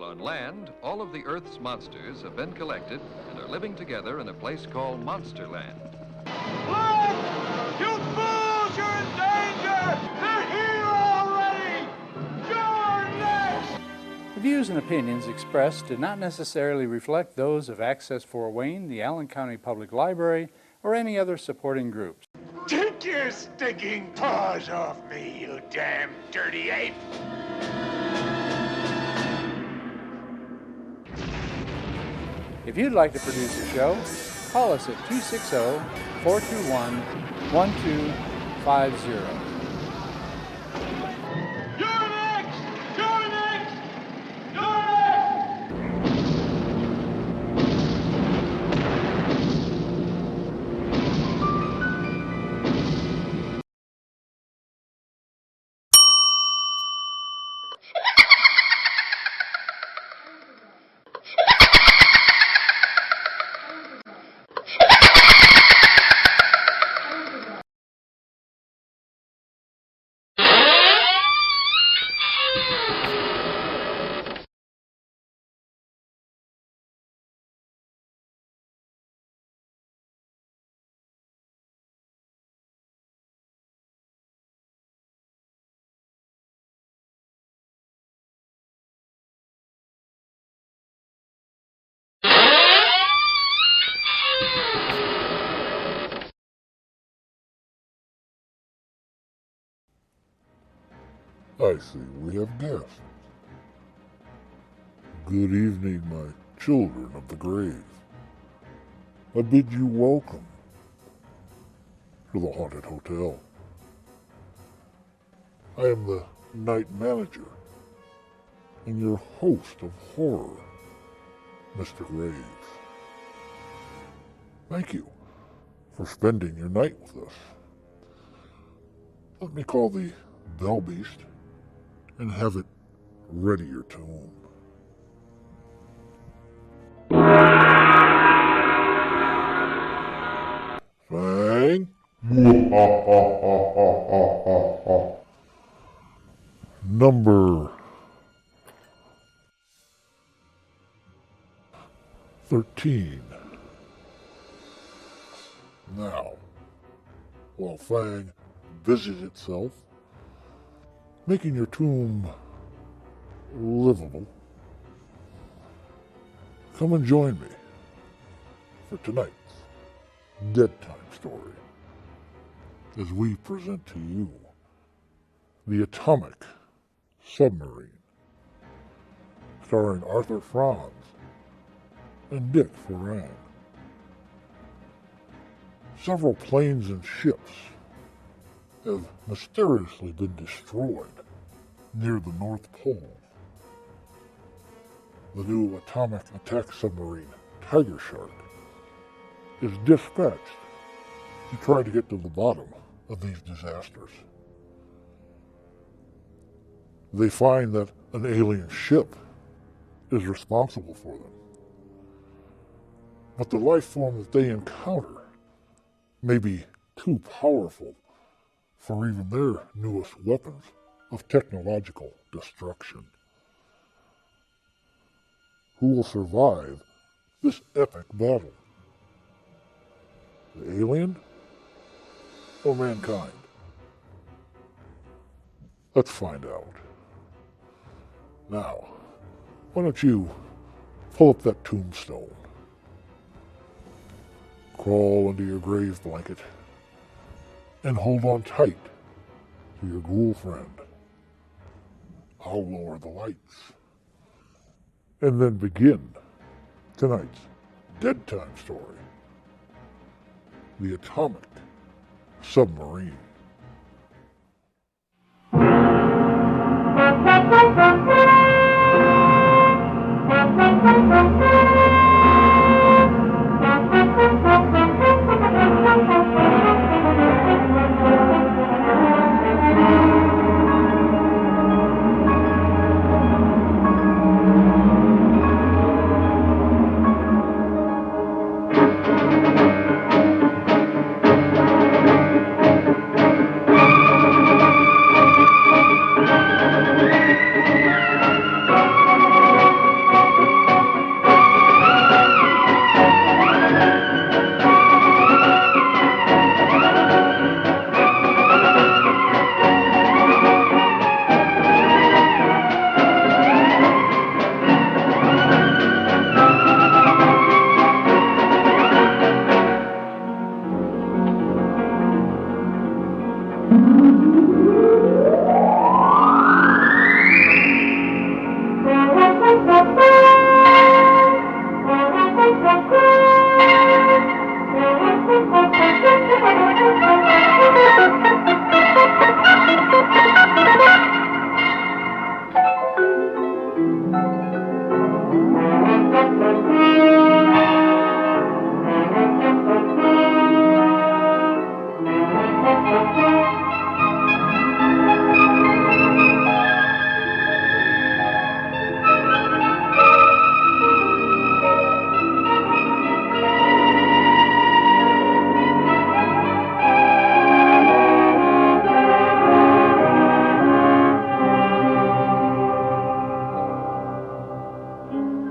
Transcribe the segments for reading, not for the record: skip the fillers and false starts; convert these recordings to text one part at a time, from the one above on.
On land, all of the Earth's monsters have been collected and are living together in a place called Monsterland. Look! You fools, you're in danger! They're here already! You're next! The views and opinions expressed do not necessarily reflect those of Access Fort Wayne, the Allen County Public Library, or any other supporting groups. Take your stinking paws off me, you damn dirty ape! If you'd like to produce a show, call us at 260-421-1250. You're next! You're next! You're next! I see we have guests. Good evening, my children of the grave. I bid you welcome to the Haunted Hotel. I am the night manager and your host of horror, Mr. Graves. Thank you for spending your night with us. Let me call the bell beast and have it ready your tomb. Fang? Number 13. Now, while Fang busies itself, making your tomb livable, come and join me for tonight's Dead Time story as we present to you The Atomic Submarine, starring Arthur Franz and Dick Foran. Several planes and ships have mysteriously been destroyed near the North Pole. The new atomic attack submarine, Tiger Shark, is dispatched to try to get to the bottom of these disasters. They find that an alien ship is responsible for them. But the life form that they encounter may be too powerful for even their newest weapons of technological destruction. Who will survive this epic battle? The alien or mankind? Let's find out. Now, why don't you pull up that tombstone, crawl into your grave blanket, and hold on tight to your ghoul friend. I'll lower the lights, and then begin tonight's Dead Time story, The Atomic Submarine.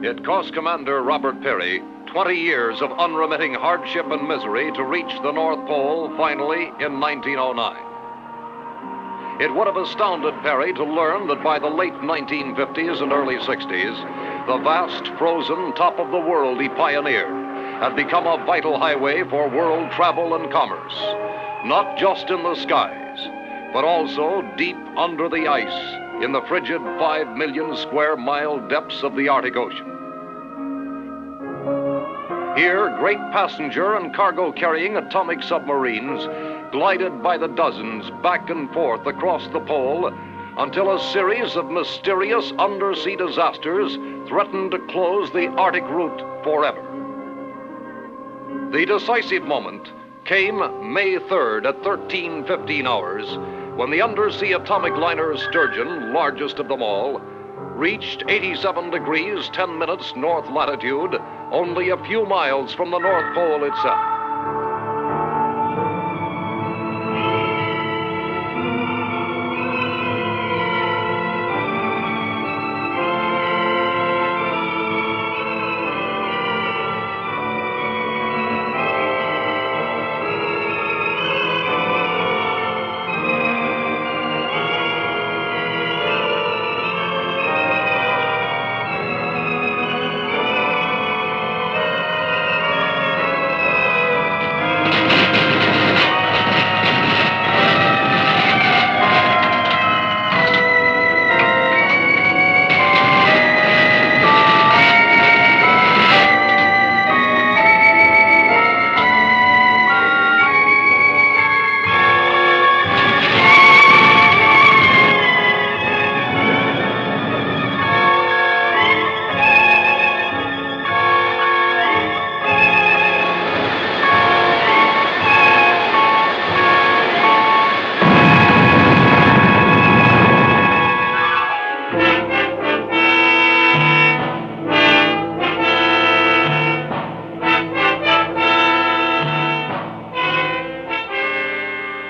It cost Commander Robert Peary 20 years of unremitting hardship and misery to reach the North Pole finally in 1909. It would have astounded Peary to learn that by the late 1950s and early 60s, the vast frozen top of the world he pioneered had become a vital highway for world travel and commerce, not just in the skies, but also deep under the ice in the frigid 5 million square mile depths of the Arctic Ocean. Here, great passenger and cargo carrying atomic submarines glided by the dozens back and forth across the pole until a series of mysterious undersea disasters threatened to close the Arctic route forever. The decisive moment came May 3rd at 13:15 hours when the undersea atomic liner Sturgeon, largest of them all, reached 87 degrees 10 minutes north latitude, only a few miles from the North Pole itself.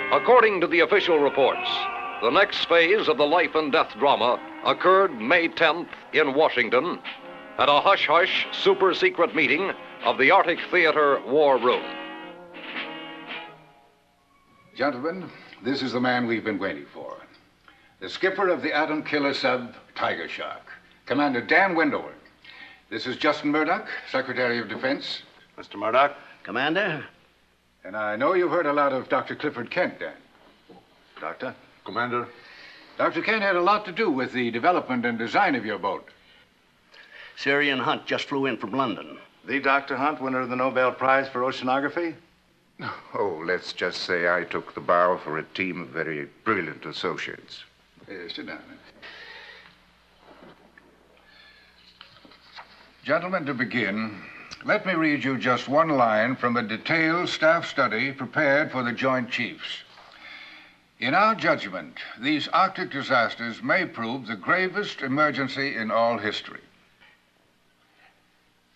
According to the official reports, the next phase of the life and death drama occurred May 10th in Washington at a hush-hush super-secret meeting of the Arctic Theater War Room. Gentlemen, this is the man we've been waiting for. The skipper of the atom killer sub Tiger Shark, Commander Dan Wendover. This is Justin Murdoch, Secretary of Defense. Mr. Murdoch. Commander. And I know you've heard a lot of Dr. Clifford Kent, Dan. Doctor? Commander? Dr. Kent had a lot to do with the development and design of your boat. Syrian Hunt just flew in from London. The Dr. Hunt, winner of the Nobel Prize for Oceanography? Oh, let's just say I took the bow for a team of very brilliant associates. Sit down. Gentlemen, to begin, let me read you just one line from a detailed staff study prepared for the Joint Chiefs. In our judgment, these Arctic disasters may prove the gravest emergency in all history.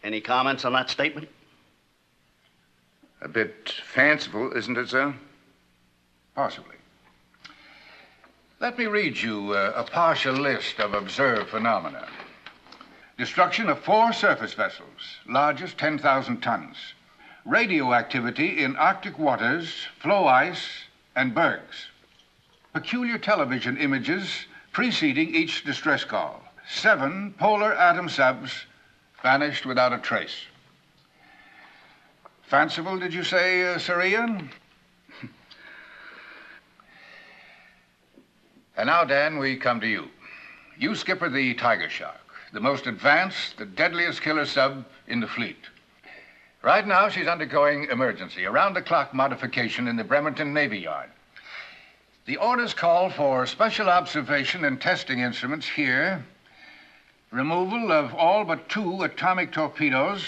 Any comments on that statement? A bit fanciful, isn't it, sir? Possibly. Let me read you a partial list of observed phenomena. Destruction of 4 surface vessels, largest 10,000 tons. Radioactivity in Arctic waters, floe ice, and bergs. Peculiar television images preceding each distress call. 7 polar atom subs vanished without a trace. Fanciful, did you say, Sir Ian? And now, Dan, we come to you. You skipper the Tiger Shark, the most advanced, the deadliest killer sub in the fleet. Right now, she's undergoing emergency, around-the-clock modification in the Bremerton Navy Yard. The orders call for special observation and testing instruments here, removal of all but 2 atomic torpedoes,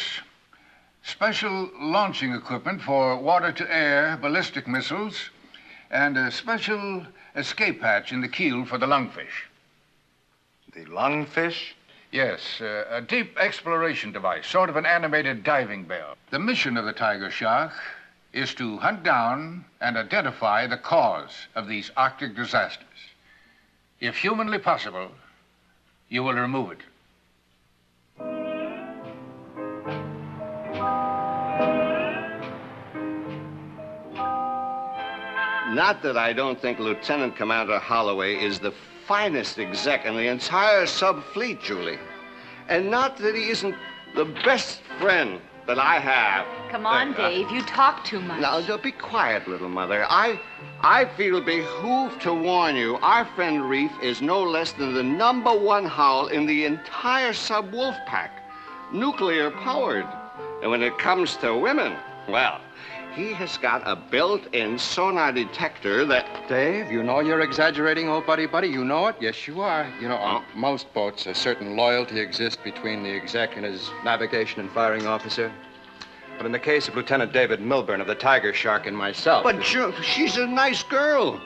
special launching equipment for water-to-air ballistic missiles, and a special escape hatch in the keel for the lungfish. The lungfish? Yes, a deep exploration device, sort of an animated diving bell. The mission of the Tiger Shark is to hunt down and identify the cause of these Arctic disasters. If humanly possible, you will remove it. Not that I don't think Lieutenant Commander Holloway is the finest exec in the entire sub-fleet, Julie. And not that he isn't the best friend that I have. Come on, Dave. You talk too much. Now, be quiet, little mother. I feel behooved to warn you, our friend Reef is no less than the #1 howl in the entire sub-wolf pack. Nuclear-powered. And when it comes to women, well, he has got a built-in sonar detector that... Dave, you know you're exaggerating, old buddy. You know it? Yes, you are. You know, on most boats, a certain loyalty exists between the exec and his navigation and firing officer. But in the case of Lieutenant David Milburn of the Tiger Shark and myself... But she's a nice girl.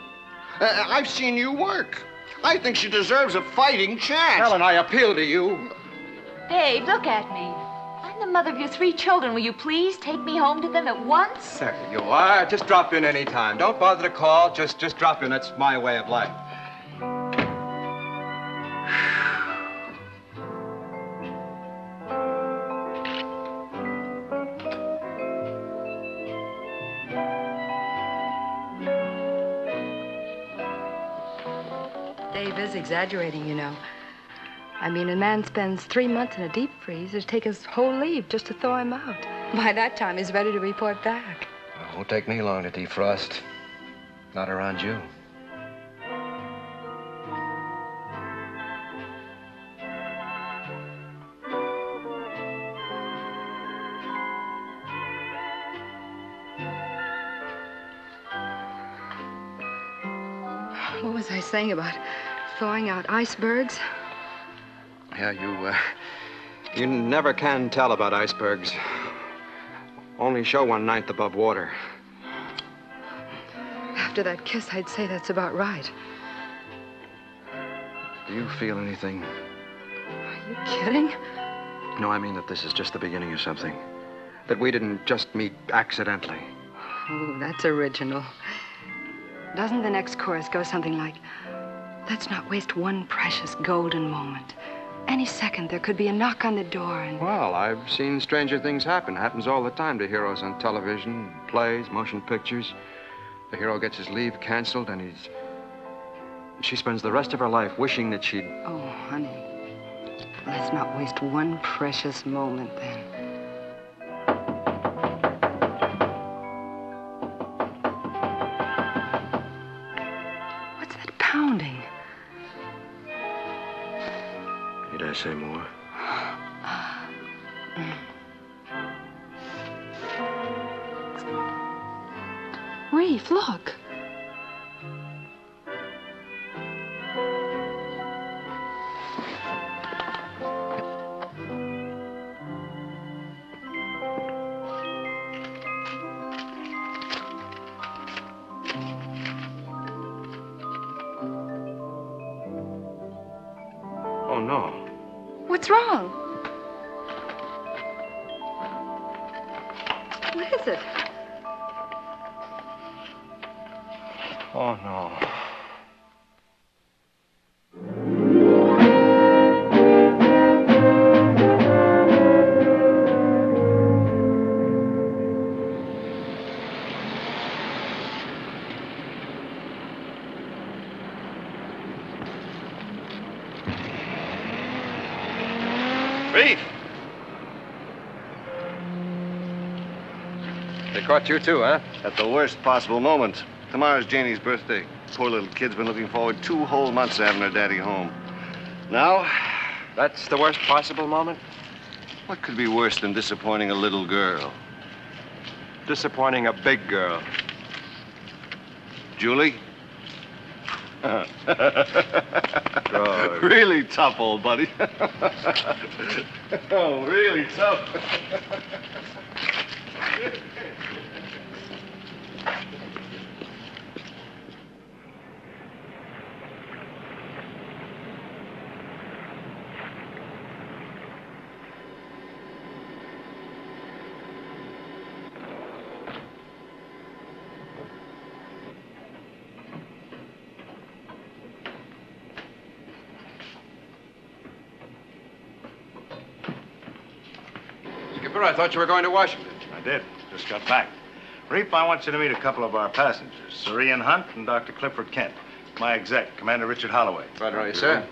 I've seen you work. I think she deserves a fighting chance. Helen, I appeal to you. Dave, look at me. I'm the mother of your 3 children. Will you please take me home to them at once? There you are. Just drop in any time. Don't bother to call. Just drop in. That's my way of life. Dave is exaggerating, you know. I mean, a man spends 3 months in a deep freeze. It'd take his whole leave just to thaw him out. By that time, he's ready to report back. It won't take me long to defrost. Not around you. What was I saying about thawing out icebergs? Yeah, you never can tell about icebergs. Only show 1/9 above water. After that kiss, I'd say that's about right. Do you feel anything? Are you kidding? No, I mean that this is just the beginning of something. That we didn't just meet accidentally. Oh, that's original. Doesn't the next chorus go something like, let's not waste one precious golden moment. Any second, there could be a knock on the door and... Well, I've seen stranger things happen. Happens all the time to heroes on television, plays, motion pictures. The hero gets his leave canceled and she spends the rest of her life wishing that she'd... Oh, honey, let's not waste one precious moment then. What's that pounding? Need I say more? Reef, look. Oh, no. What's wrong? What is it? Oh, no. Reef! They caught you too, huh? At the worst possible moment. Tomorrow's Janie's birthday. Poor little kid's been looking forward 2 whole months to having her daddy home. Now? That's the worst possible moment? What could be worse than disappointing a little girl? Disappointing a big girl. Julie? Good. Really tough, old buddy. Oh, really tough. Skipper, I thought you were going to Washington. I did. Just got back. Reef, I want you to meet a couple of our passengers, Sir Ian Hunt and Dr. Clifford Kent. My exec, Commander Richard Holloway. Right on you, sir.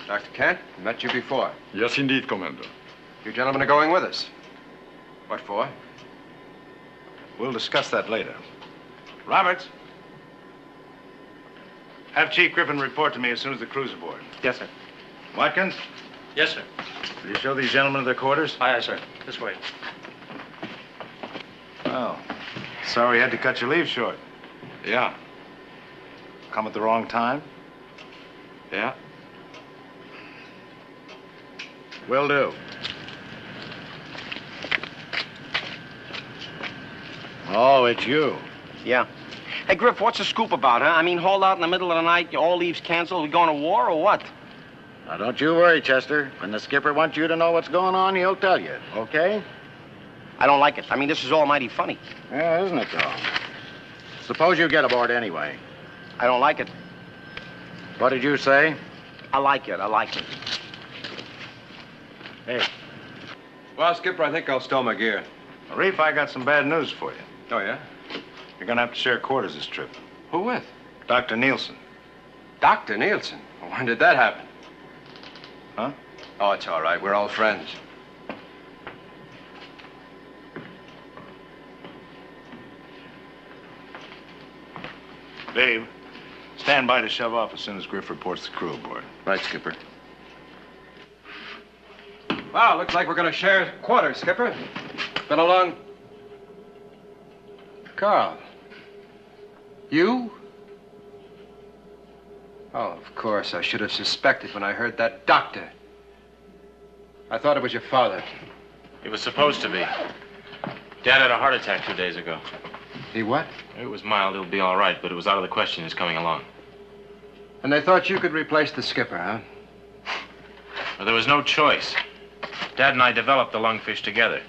Dr. Kent, met you before. Yes, indeed, Commander. You gentlemen are going with us. What for? We'll discuss that later. Roberts, have Chief Griffin report to me as soon as the crew's aboard. Yes, sir. Watkins, Yes, sir. will you show these gentlemen their quarters? Aye, aye, sir. This way. Oh, sorry you had to cut your leave short. Yeah. Come at the wrong time? Yeah. Will do. Oh, it's you. Yeah. Hey, Griff, what's the scoop about, huh? I mean, hold out in the middle of the night, all leaves canceled, we going to war or what? Now, don't you worry, Chester. When the skipper wants you to know what's going on, he'll tell you, okay? I don't like it. I mean, this is almighty funny. Yeah, isn't it, though? Suppose you get aboard anyway. I don't like it. What did you say? I like it. I like it. Hey. Well, Skipper, I think I'll stow my gear. Reef, I got some bad news for you. Oh, yeah? You're gonna have to share quarters this trip. Who with? Dr. Nielsen. Dr. Nielsen? When did that happen? Huh? Oh, it's all right. We're all friends. Dave, stand by to shove off as soon as Griff reports the crew aboard. Right, Skipper. Wow, looks like we're going to share quarters, Skipper. Been a long... Carl. You? Oh, of course. I should have suspected when I heard that doctor. I thought it was your father. He was supposed to be. Dad had a heart attack 2 days ago. He what? It was mild. It'll be all right, but it was out of the question his coming along. And they thought you could replace the skipper, huh? Well, there was no choice. Dad and I developed the lungfish together.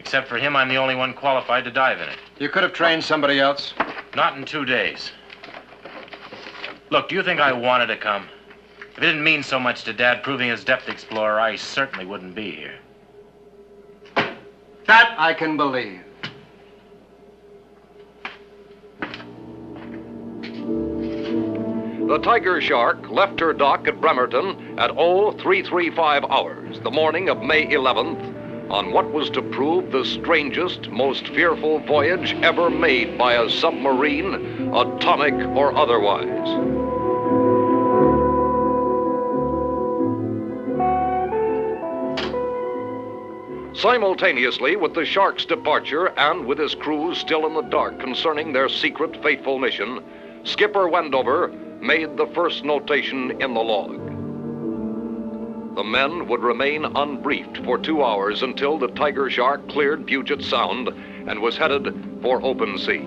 Except for him, I'm the only one qualified to dive in it. You could have trained somebody else. Not in 2 days. Look, do you think I wanted to come? If it didn't mean so much to Dad proving his depth explorer, I certainly wouldn't be here. That I can believe. The Tiger Shark left her dock at Bremerton at 0335 hours, the morning of May 11th, on what was to prove the strangest, most fearful voyage ever made by a submarine, atomic or otherwise. Simultaneously with the Shark's departure and with his crew still in the dark concerning their secret, fateful mission, Skipper Wendover made the first notation in the log. The men would remain unbriefed for 2 hours until the Tiger Shark cleared Puget Sound and was headed for open sea.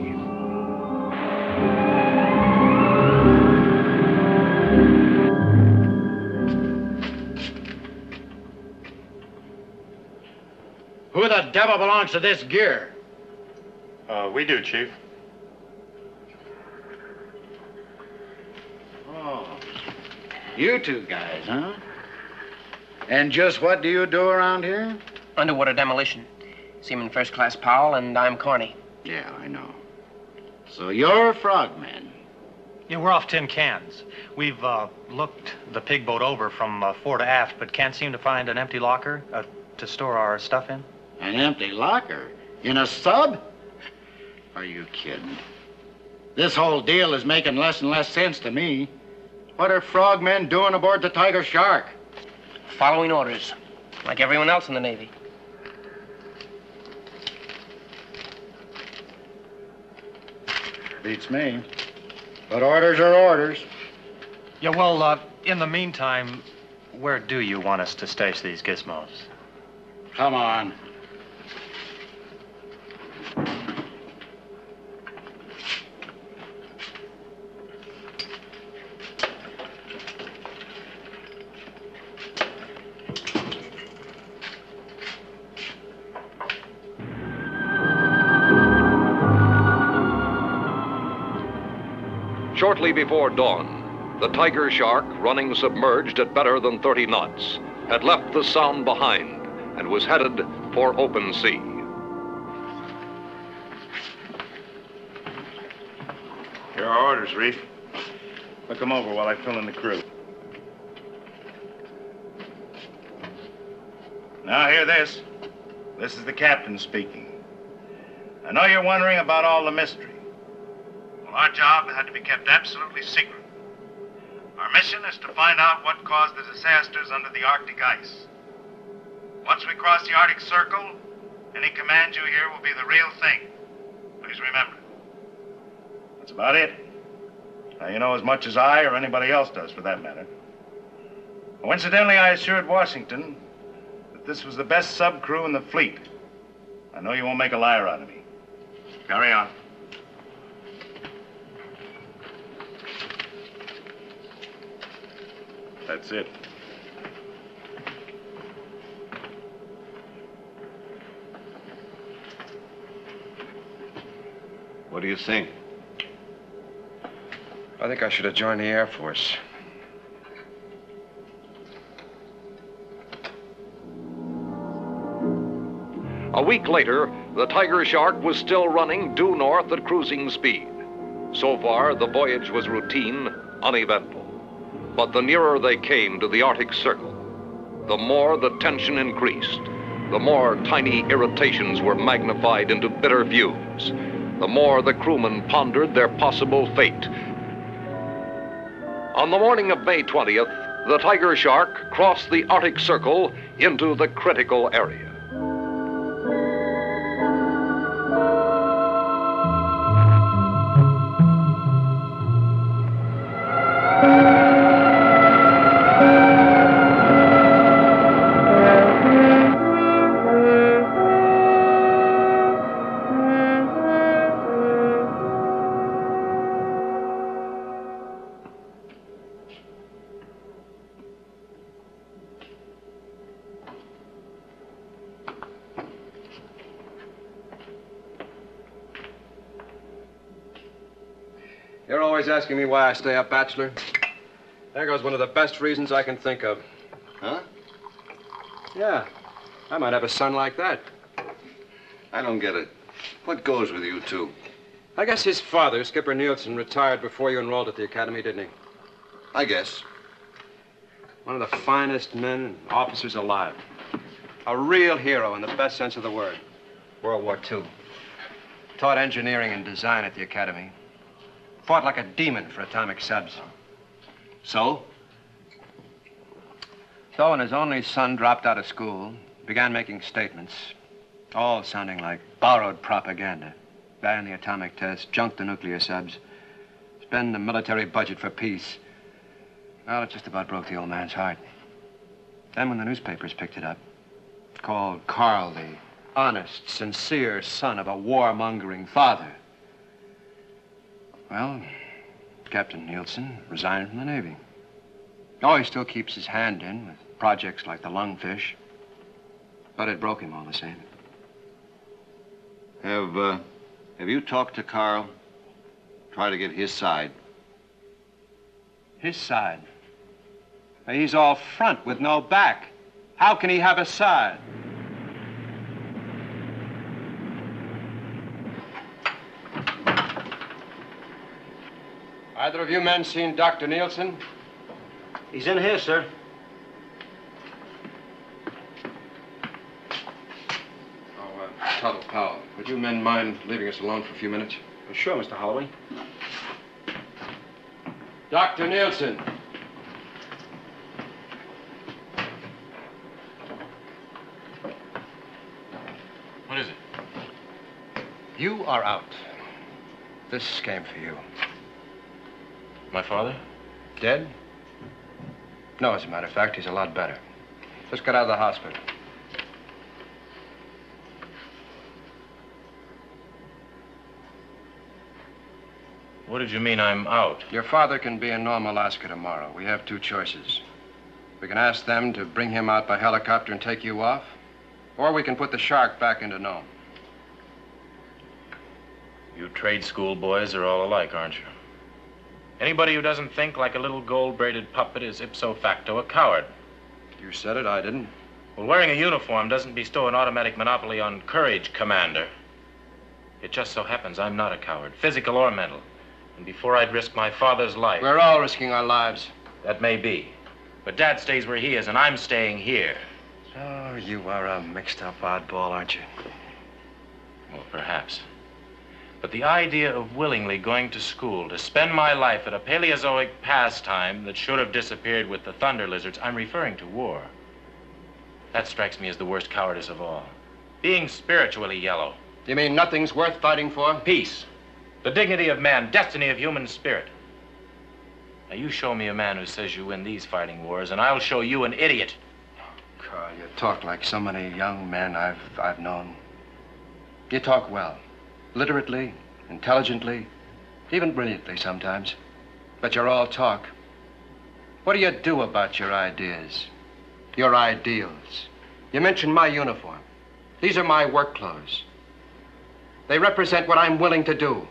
Who the devil belongs to this gear? We do, Chief. Oh, you two guys, huh? And just what do you do around here? Underwater demolition. Seaman First Class Powell, and I'm Corny. Yeah, I know. So you're frogmen. Yeah, we're off tin cans. We've looked the pig boat over from fore to aft, but can't seem to find an empty locker to store our stuff in. An empty locker? In a sub? Are you kidding? This whole deal is making less and less sense to me. What are frogmen doing aboard the Tiger Shark? Following orders, like everyone else in the Navy. Beats me. But orders are orders. Yeah, well, in the meantime, where do you want us to stash these gizmos? Come on. Shortly before dawn, the Tiger Shark, running submerged at better than 30 knots, had left the Sound behind and was headed for open sea. Here are orders, Reef. Look them over while I fill in the crew. Now, hear this. This is the captain speaking. I know you're wondering about all the mystery. Well, our job had to be kept absolutely secret. Our mission is to find out what caused the disasters under the Arctic ice. Once we cross the Arctic Circle, any command you hear will be the real thing. Please remember. That's about it. Now, you know as much as I or anybody else does, for that matter. Coincidentally, I assured Washington that this was the best sub crew in the fleet. I know you won't make a liar out of me. Carry on. That's it. What do you think? I think I should have joined the Air Force. A week later, the Tiger Shark was still running due north at cruising speed. So far, the voyage was routine, uneventful. But the nearer they came to the Arctic Circle, the more the tension increased, the more tiny irritations were magnified into bitter fumes, the more the crewmen pondered their possible fate. On the morning of May 20th, the Tiger Shark crossed the Arctic Circle into the critical area. You're always asking me why I stay up, bachelor. There goes one of the best reasons I can think of. Huh? Yeah. I might have a son like that. I don't get it. What goes with you two? I guess his father, Skipper Nielsen, retired before you enrolled at the academy, didn't he? I guess. One of the finest men and officers alive. A real hero in the best sense of the word. World War II. Taught engineering and design at the academy. Fought like a demon for atomic subs. So? So when his only son dropped out of school, began making statements, all sounding like borrowed propaganda. Ban the atomic test, junk the nuclear subs, spend the military budget for peace. Well, it just about broke the old man's heart. Then when the newspapers picked it up, called Carl the honest, sincere son of a warmongering father. Well, Captain Nielsen resigned from the Navy. Oh, he still keeps his hand in with projects like the Lungfish. But it broke him all the same. Have you talked to Carl? Try to get his side. His side? He's all front with no back. How can he have a side? Either of you men seen Dr. Nielsen? He's in here, sir. Tuttle Powell, would you men mind leaving us alone for a few minutes? Sure, Mr. Holloway. Dr. Nielsen. What is it? You are out. This came for you. My father? Dead? No, as a matter of fact, he's a lot better. Just got out of the hospital. What did you mean I'm out? Your father can be in Nome, Alaska tomorrow. We have two choices. We can ask them to bring him out by helicopter and take you off, or we can put the Shark back into Nome. You trade school boys are all alike, aren't you? Anybody who doesn't think like a little gold-braided puppet is ipso facto a coward. You said it, I didn't. Well, wearing a uniform doesn't bestow an automatic monopoly on courage, Commander. It just so happens I'm not a coward, physical or mental. and before I'd risk my father's life. We're all risking our lives. That may be. But Dad stays where he is, and I'm staying here. Oh, you are a mixed-up oddball, aren't you? Well, perhaps. But the idea of willingly going to school to spend my life at a Paleozoic pastime that should have disappeared with the thunder lizards, I'm referring to war. That strikes me as the worst cowardice of all. Being spiritually yellow. You mean nothing's worth fighting for? Peace. The dignity of man, destiny of human spirit. Now, you show me a man who says you win these fighting wars, and I'll show you an idiot. Carl, you talk like so many young men I've known. You talk well. Literately, intelligently, even brilliantly sometimes. But you're all talk. What do you do about your ideas? Your ideals? You mentioned my uniform. These are my work clothes. They represent what I'm willing to do.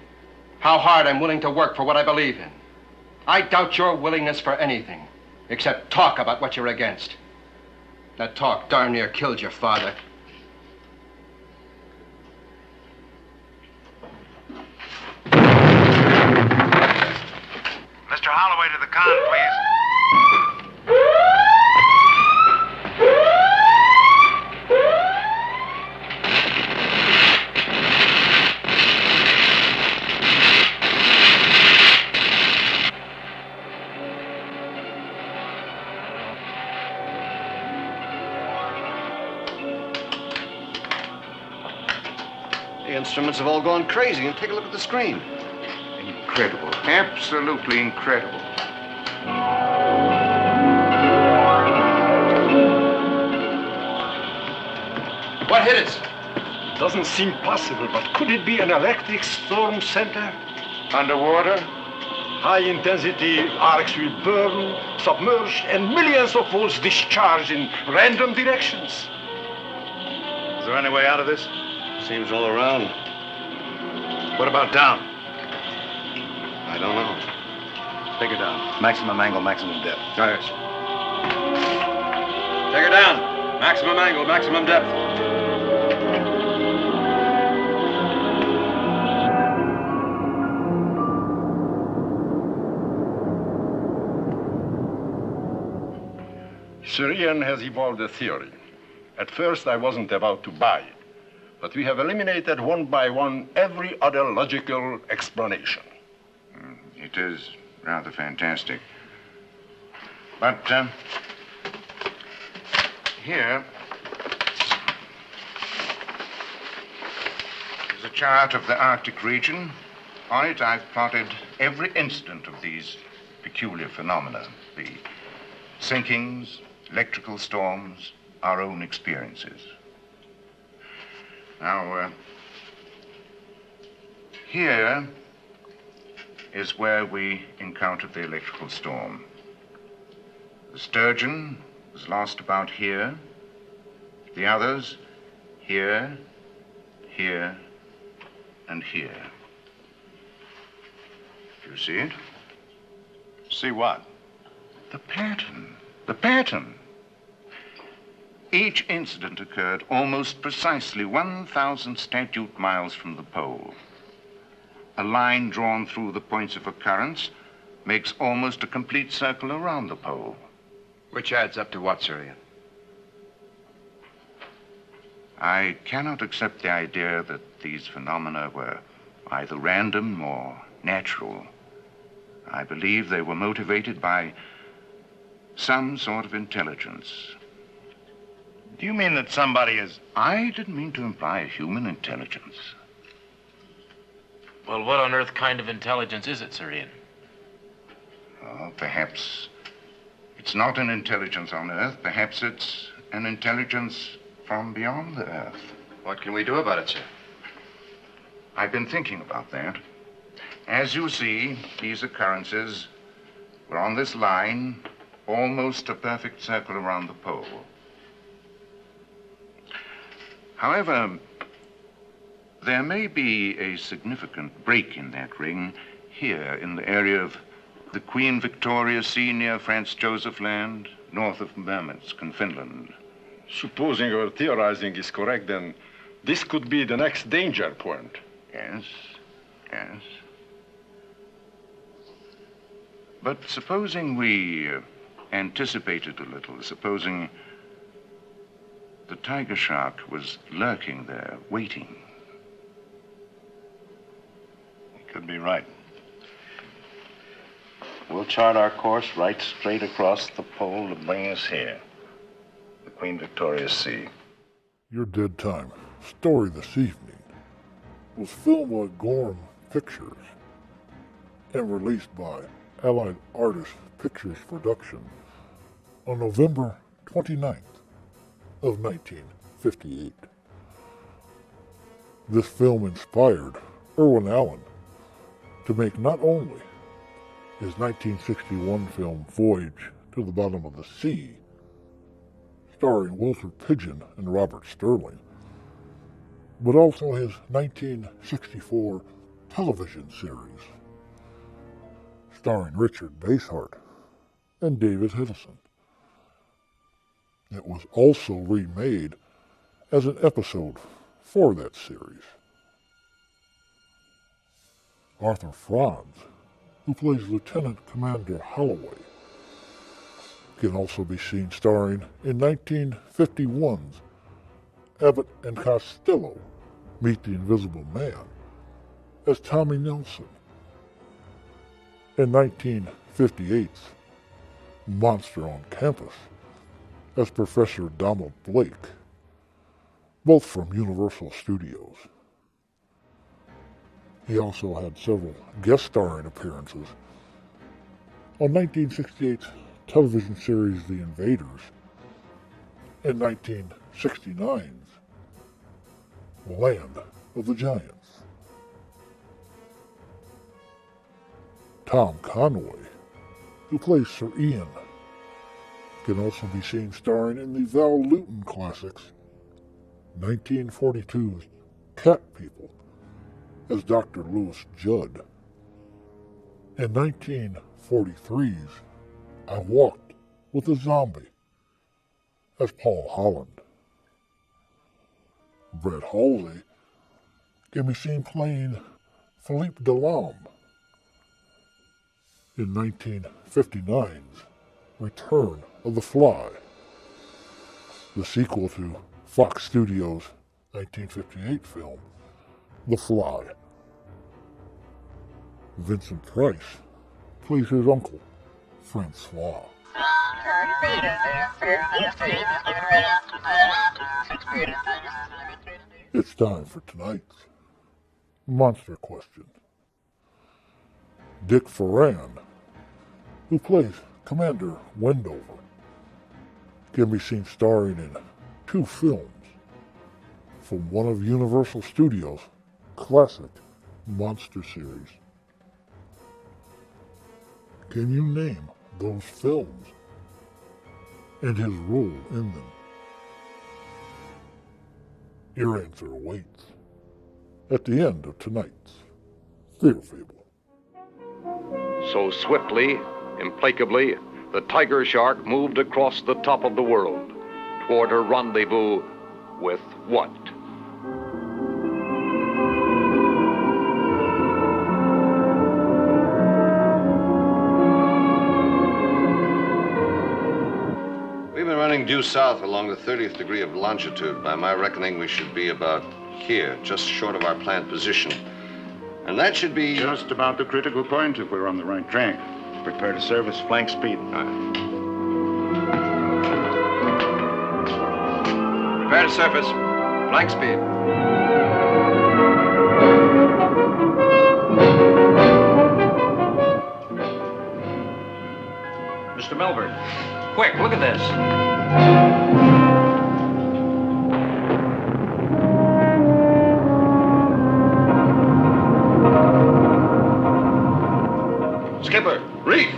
How hard I'm willing to work for what I believe in. I doubt your willingness for anything, except talk about what you're against. That talk darn near killed your father. Mr. Holloway to the con, please. The instruments have all gone crazy. And take a look at the screen. Incredible. Absolutely incredible. What hit us? Doesn't seem possible, but could it be an electric storm center? Underwater? High-intensity arcs will burn, submerge, and millions of volts discharge in random directions. Is there any way out of this? Seems all around. What about down? I don't know. Take her down. Maximum angle, maximum depth. Yes. Take her down. Maximum angle, maximum depth. Syrian has evolved a theory. At first, I wasn't about to buy it, but we have eliminated one by one every other logical explanation. It is rather fantastic. But here is a chart of the Arctic region. On it, I've plotted every incident of these peculiar phenomena, the sinkings, electrical storms, our own experiences. Now, here is where we encountered the electrical storm. The sturgeon was lost about here. The others, here, here, and here. Do you see it? See what? The pattern. The pattern. Each incident occurred almost precisely 1,000 statute miles from the pole. A line drawn through the points of occurrence makes almost a complete circle around the pole. Which adds up to what, Syrian? I cannot accept the idea that these phenomena were either random or natural. I believe they were motivated by some sort of intelligence. Do you mean that somebody is... I didn't mean to imply a human intelligence. Well, what on earth kind of intelligence is it, Syrian? Oh, perhaps it's not an intelligence on Earth. Perhaps it's an intelligence from beyond the Earth. What can we do about it, sir? I've been thinking about that. As you see, these occurrences were on this line, almost a perfect circle around the pole. However, there may be a significant break in that ring here in the area of the Queen Victoria Sea near Franz Joseph Land, north of Murmansk in Finland. Supposing our theorizing is correct, then this could be the next danger point. Yes, yes. But supposing we anticipated a little, supposing the tiger shark was lurking there, waiting. You could be right. We'll chart our course right straight across the pole to bring us here. The Queen Victoria's Sea. Your Dead Time story this evening was filmed by Gorham Pictures and released by Allied Artists Pictures Production on November 29th of 1958. This film inspired Irwin Allen to make not only his 1961 film Voyage to the Bottom of the Sea, starring Wilford Pidgeon and Robert Sterling, but also his 1964 television series, starring Richard Basehart and David Hiddleston. It was also remade as an episode for that series. Arthur Franz, who plays Lieutenant Commander Holloway, can also be seen starring in 1951's Abbott and Costello Meet the Invisible Man as Tommy Nelson, and 1958's Monster on Campus as Professor Donald Blake, both from Universal Studios. He also had several guest starring appearances on 1968's television series The Invaders and 1969's Land of the Giants. Tom Conway, who plays Sir Ian, can also be seen starring in the Val Lewton classics 1942's Cat People as Dr. Lewis Judd, and 1943's I Walked with a Zombie as Paul Holland. Brett Halsey can be seen playing Philippe Delambre in 1959's Return of the Fly, the sequel to Fox Studios' 1958 film, The Fly. Vincent Price plays his uncle, Francois. It's time for tonight's Monster Question. Dick Foran, who plays Commander Wendover, can be seen starring in 2 films from one of Universal Studios' classic monster series. Can you name those films and his role in them? Your answer awaits at the end of tonight's Theater Fable. So swiftly, implacably, the tiger shark moved across the top of the world toward her rendezvous with what? We've been running due south along the 30th degree of longitude. By my reckoning, we should be about here, just short of our planned position. And that should be... just about the critical point if we're on the right track. Prepare to service flank speed. Prepare to surface. Flank speed. Mr. Melbourne, quick, look at this. Skipper, reef!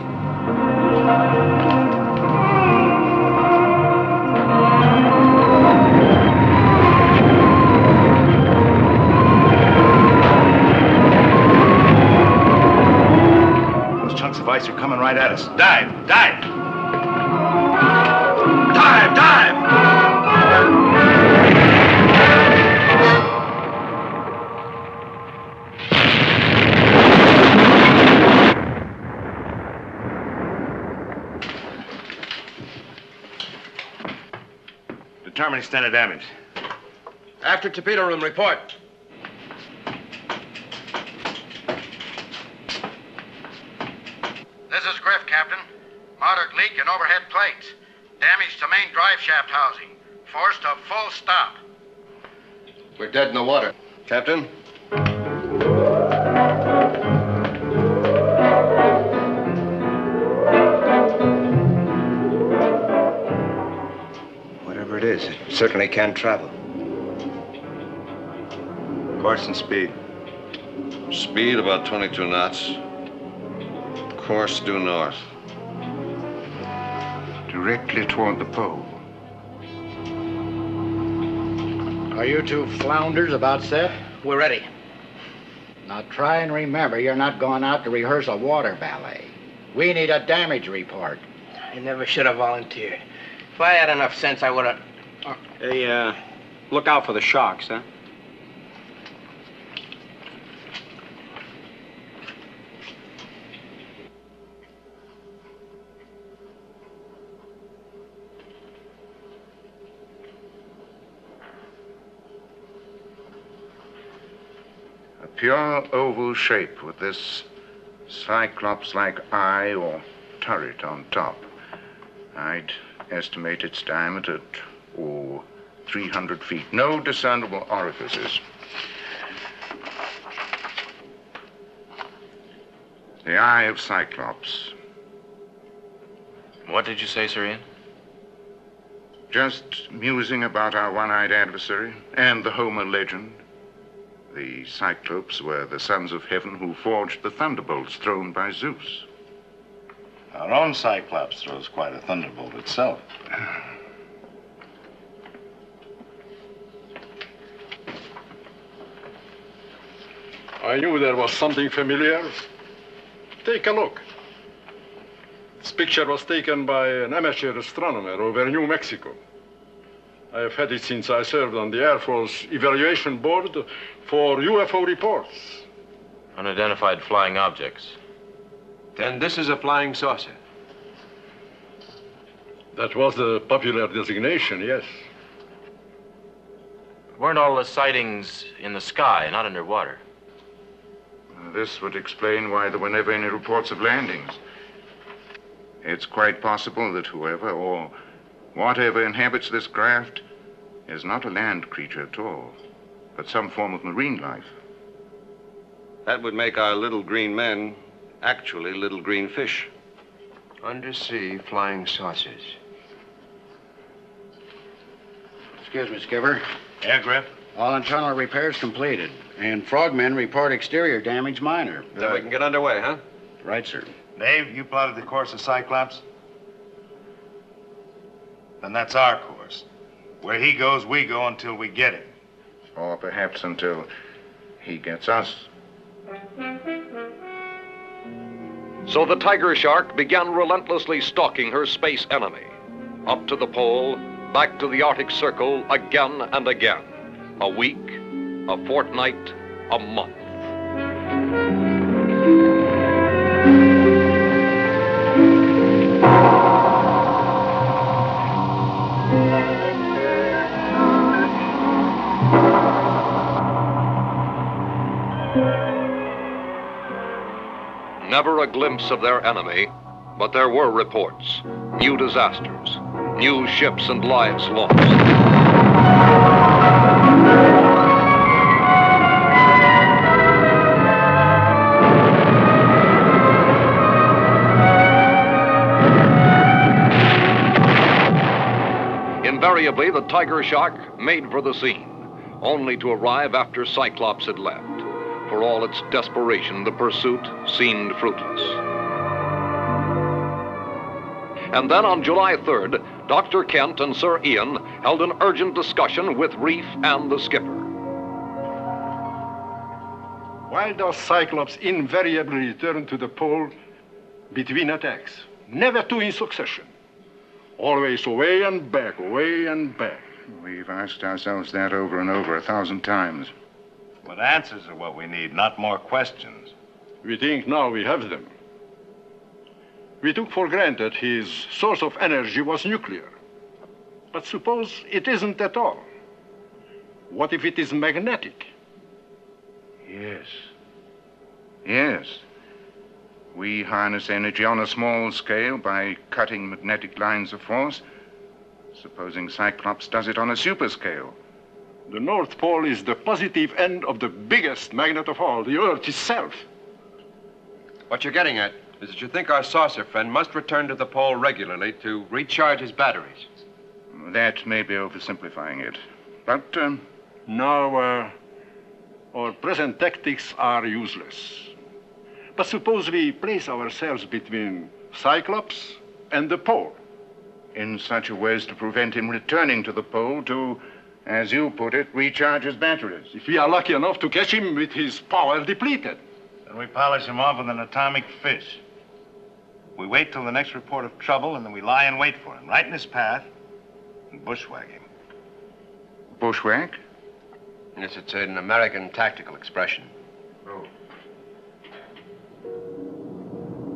Those chunks of ice are coming right at us. Dive! Dive! Dive! Dive! many extent of damage? After torpedo room, report. This is Griff, Captain. Moderate leak in overhead plates. Damage to main drive shaft housing. Forced to full stop. We're dead in the water. Captain? Whatever it is, it certainly can travel. Course and speed. Speed about 22 knots. Course due north. Directly toward the pole. Are you two flounders about set? We're ready. Now try and remember you're not going out to rehearse a water ballet. We need a damage report. I never should have volunteered. If I had enough sense, I would have... Hey, look out for the sharks, huh? A pure oval shape with this cyclops-like eye or turret on top. I'd estimate its diameter at, 300 feet. No discernible orifices. The eye of Cyclops. What did you say, Sir Ian? Just musing about our one-eyed adversary and the Homer legend. The Cyclops were the sons of heaven who forged the thunderbolts thrown by Zeus. Our own Cyclops throws quite a thunderbolt itself. I knew there was something familiar. Take a look. This picture was taken by an amateur astronomer over New Mexico. I have had it since I served on the Air Force Evaluation Board for UFO reports. Unidentified flying objects. Then this is a flying saucer. That was the popular designation, yes. Weren't all the sightings in the sky, not underwater? This would explain why there were never any reports of landings. It's quite possible that whoever or whatever inhabits this craft is not a land creature at all, but some form of marine life. That would make our little green men actually little green fish. Undersea flying saucers. Excuse me, Skipper. Yeah, Griff? All internal repairs completed. And frogmen report exterior damage minor. Then we can get underway, huh? Right, sir. Dave, you plotted the course of Cyclops? Then that's our course. Where he goes, we go until we get him. Or perhaps until he gets us. So the tiger shark began relentlessly stalking her space enemy. Up to the pole, back to the Arctic Circle, again and again. A week, a fortnight, a month. Never a glimpse of their enemy, but there were reports. New disasters, new ships and lives lost. Invariably, the tiger shark made for the scene, only to arrive after Cyclops had left. For all its desperation, the pursuit seemed fruitless. And then on July 3rd, Dr. Kent and Sir Ian held an urgent discussion with Reef and the skipper. Why does Cyclops invariably return to the pole between attacks? Never two in succession. Always away and back, away and back. We've asked ourselves that over and over 1,000 times. But answers are what we need, not more questions. We think now we have them. We took for granted his source of energy was nuclear. But suppose it isn't at all. What if it is magnetic? Yes. Yes. We harness energy on a small scale by cutting magnetic lines of force. Supposing Cyclops does it on a super scale. The North Pole is the positive end of the biggest magnet of all, the Earth itself. What you're getting at is that you think our saucer friend must return to the pole regularly to recharge his batteries. That may be oversimplifying it. But, Now, our present tactics are useless. But suppose we place ourselves between Cyclops and the pole. In such a way as to prevent him returning to the pole to, as you put it, recharge his batteries. If we are lucky enough to catch him with his power depleted. Then we polish him off with an atomic fish. We wait till the next report of trouble, and then we lie in wait for him, right in his path, and bushwhack him. Bushwhack? Yes, it's an American tactical expression. Oh.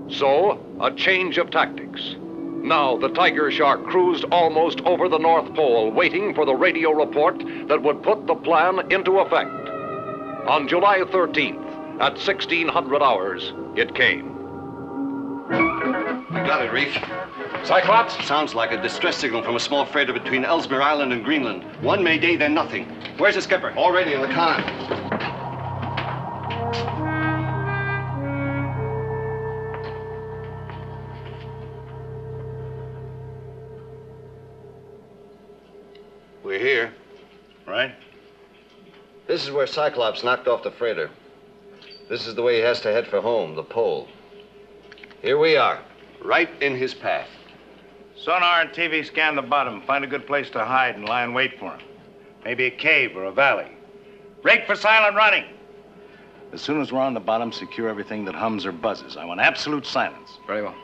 So, a change of tactics. Now, the Tiger Shark cruised almost over the North Pole, waiting for the radio report that would put the plan into effect. On July 13th, at 1600 hours, it came. We got it, Reef. Cyclops? Sounds like a distress signal from a small freighter between Ellesmere Island and Greenland. One Mayday, then nothing. Where's the skipper? Already in the con. We're here. Right? This is where Cyclops knocked off the freighter. This is the way he has to head for home, the pole. Here we are, right in his path. Sonar and TV scan the bottom. Find a good place to hide and lie in wait for him. Maybe a cave or a valley. Break for silent running. As soon as we're on the bottom, secure everything that hums or buzzes. I want absolute silence. Very well.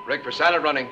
Rig for silent running.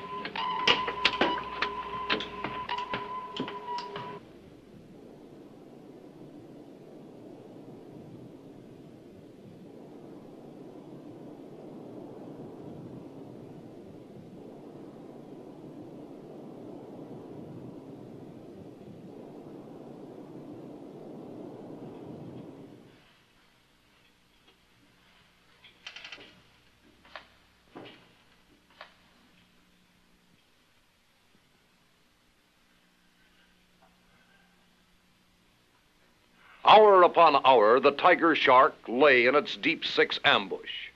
Hour upon hour, the Tiger Shark lay in its deep six ambush.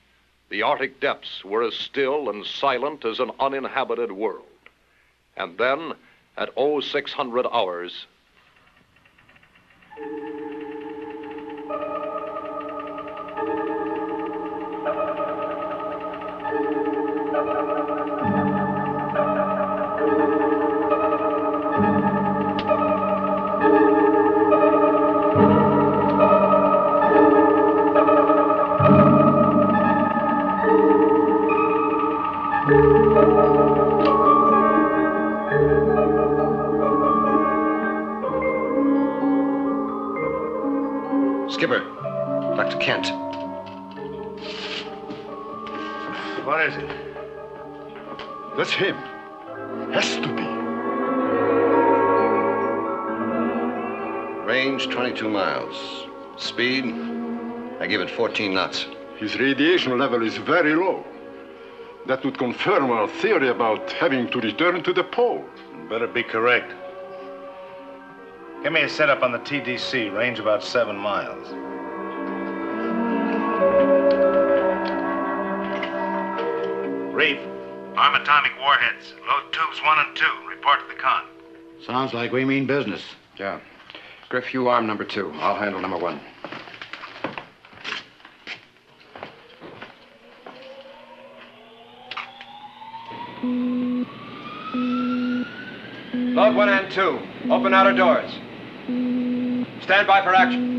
The Arctic depths were as still and silent as an uninhabited world. And then, at 0600 hours, Skipper, Dr. Kent. What is it? That's him. Has to be. Range 22 miles. Speed, I give it 14 knots. His radiation level is very low. That would confirm our theory about having to return to the pole. Better be correct. Give me a setup on the TDC, range about 7 miles. Reef, arm atomic warheads. Load tubes 1 and 2. Report to the con. Sounds like we mean business. Yeah. Griff, you arm number 2. I'll handle number 1. Load 1 and 2. Open outer doors. Stand by for action.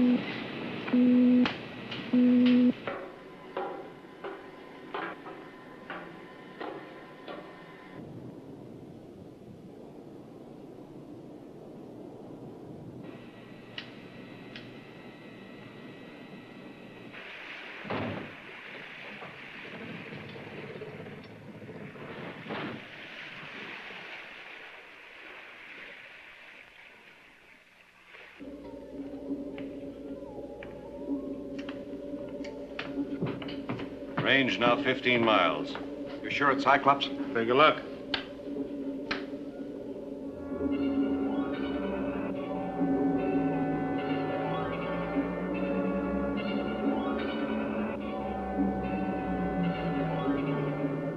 Range now 15 miles. You sure it's Cyclops? Take a look.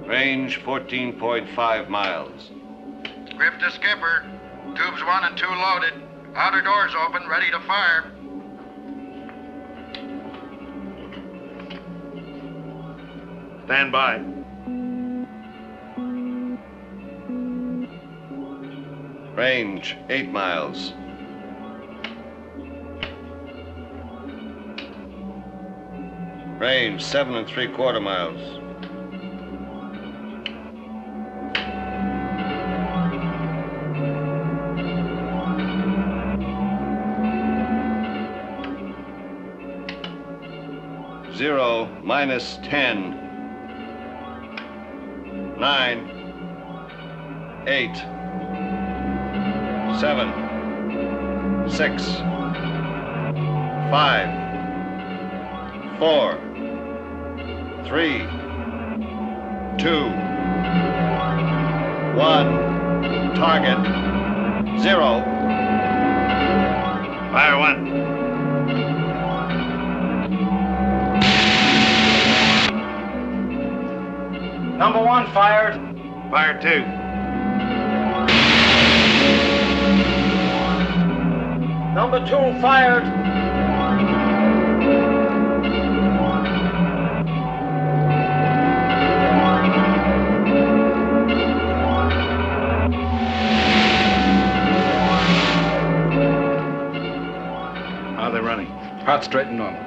Range 14.5 miles. Griff to skipper. Tubes 1 and 2 loaded. Outer doors open, ready to fire. Stand by. Range 8 miles. Range 7 3/4 miles. Zero, minus 10, 9, 8, 7, 6, 5, 4, 3, 2, 1. Target 0. Fire 1. Number 1 fired. Fire 2. Number 2 fired. How are they running? Heart straight and normal.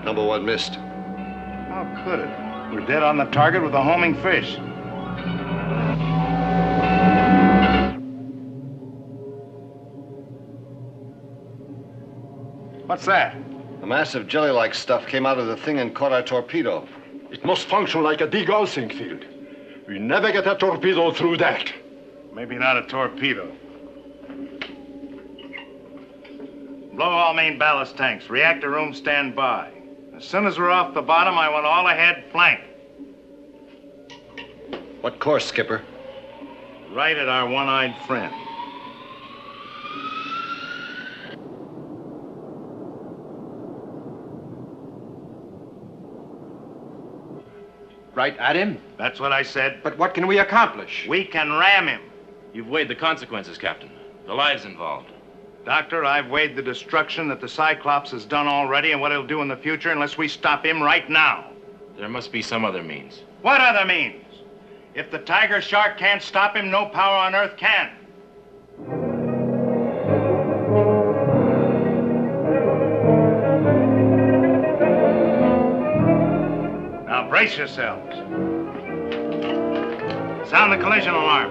Number 1 missed. How could it? We're dead on the target with a homing fish. What's that? A massive jelly-like stuff came out of the thing and caught our torpedo. It must function like a degaussing field. We never get a torpedo through that. Maybe not a torpedo. Blow all main ballast tanks. Reactor room stand by. As soon as we're off the bottom, I want all ahead flank. What course, Skipper? Right at our one-eyed friend. Right at him? That's what I said. But what can we accomplish? We can ram him. You've weighed the consequences, Captain. The lives involved. Doctor, I've weighed the destruction that the Cyclops has done already and what it'll do in the future unless we stop him right now. There must be some other means. What other means? If the tiger shark can't stop him, no power on Earth can. Now brace yourselves. Sound the collision alarm.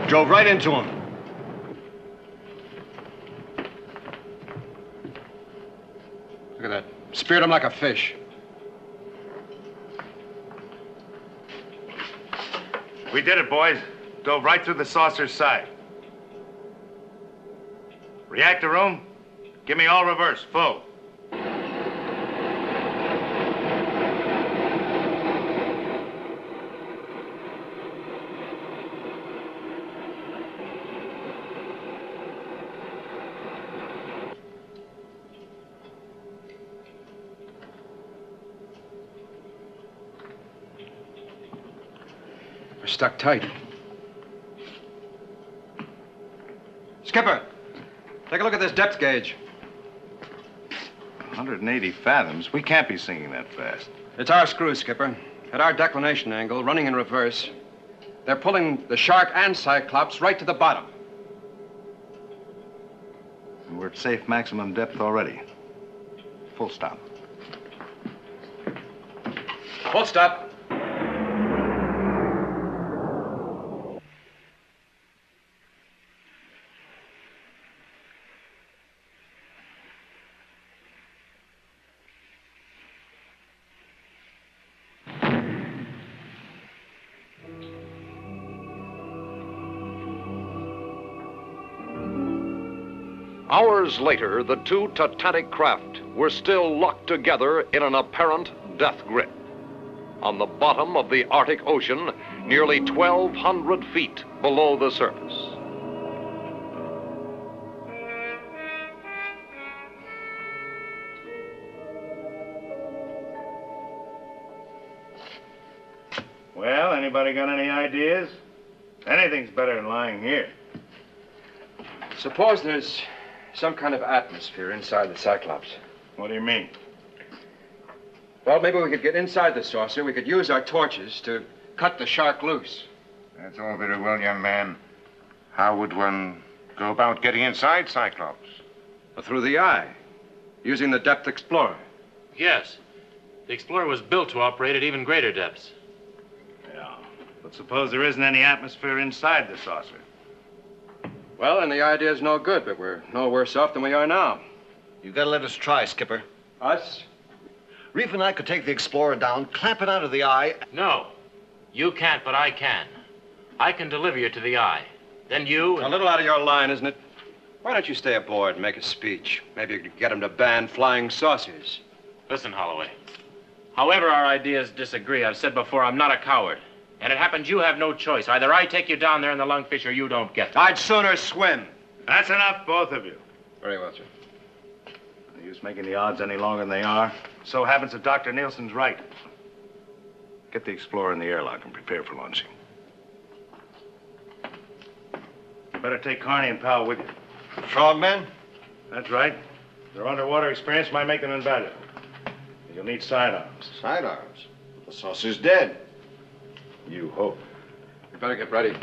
Drove right into him. Look at that. Speared him like a fish. We did it, boys. Dove right through the saucer's side. Reactor room, give me all reverse, full. We're stuck tight. Skipper, take a look at this depth gauge. 180 fathoms? We can't be sinking that fast. It's our screw, Skipper. At our declination angle, running in reverse, they're pulling the Shark and Cyclops right to the bottom. at safe maximum depth already. Full stop. Full stop. Hours later, the two Titanic craft were still locked together in an apparent death grip. On the bottom of the Arctic Ocean, nearly 1,200 feet below the surface. Well, anybody got any ideas? Anything's better than lying here. Suppose there's some kind of atmosphere inside the Cyclops. What do you mean? Well, maybe we could get inside the saucer. We could use our torches to cut the shark loose. That's all very well, young man. How would one go about getting inside Cyclops? Through the eye, using the depth explorer. Yes. The Explorer was built to operate at even greater depths. Yeah, but suppose there isn't any atmosphere inside the saucer. Well, then the idea's no good, but we're no worse off than we are now. You gotta let us try, Skipper. Us? Reef and I could take the Explorer down, clamp it out of the eye. No. You can't, but I can. I can deliver you to the eye. Then you... A little out of your line, isn't it? Why don't you stay aboard and make a speech? Maybe you could get them to ban flying saucers. Listen, Holloway. However our ideas disagree, I've said before, I'm not a coward. And it happens you have no choice. Either I take you down there in the lungfish or you don't get them. I'd sooner swim. That's enough, both of you. Very well, sir. No use making the odds any longer than they are. So happens that Dr. Nielsen's right. Get the Explorer in the airlock and prepare for launching. You better take Carney and Powell with you. Frogmen? That's right. Their underwater experience might make them invaluable. You'll need sidearms. Sidearms? The saucer's dead. You hope. We better get ready.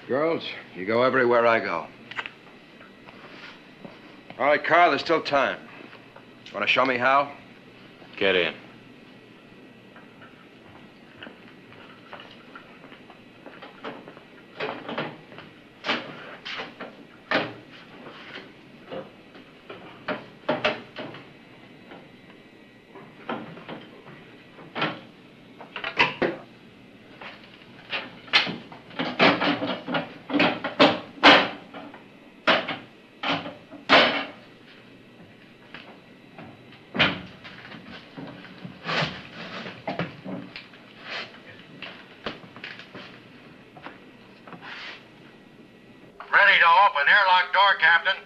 Girls, you go everywhere I go. All right, Carl, there's still time. Want to show me how? Get in. Ready to open airlock door, Captain.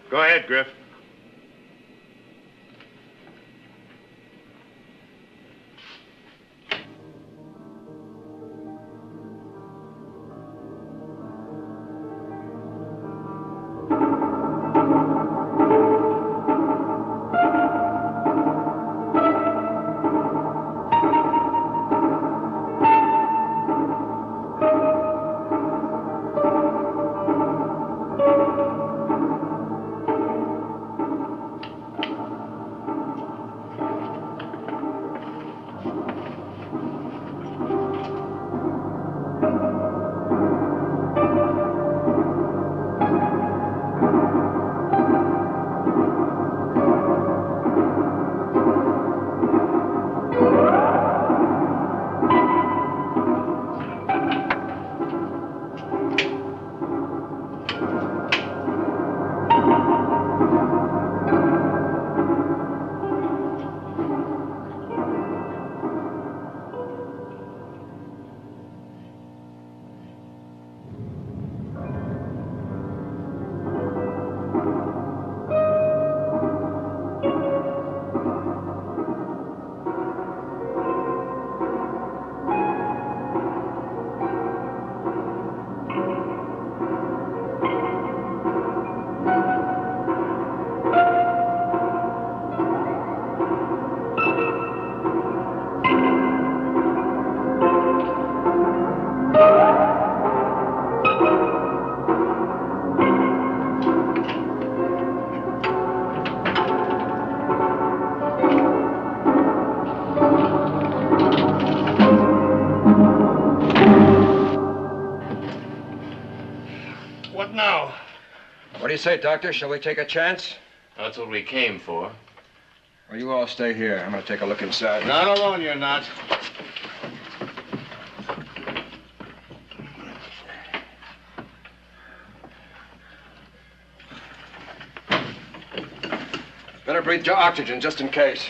Go ahead, Griff. What do you say, Doctor? Shall we take a chance? That's what we came for. Well, you all stay here. I'm going to take a look inside. Not alone, you're not. Better breathe your oxygen just in case.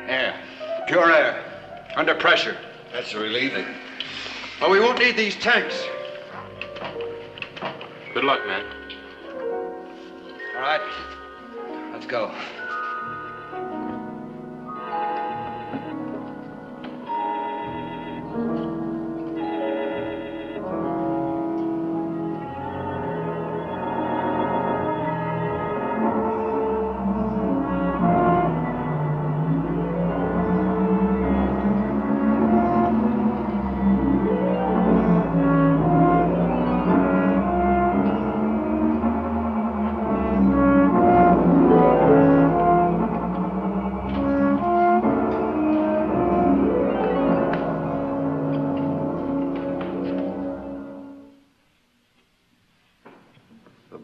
Air. Pure air. Under pressure. That's relieving. Well, we won't need these tanks. Good luck, man. All right. Let's go.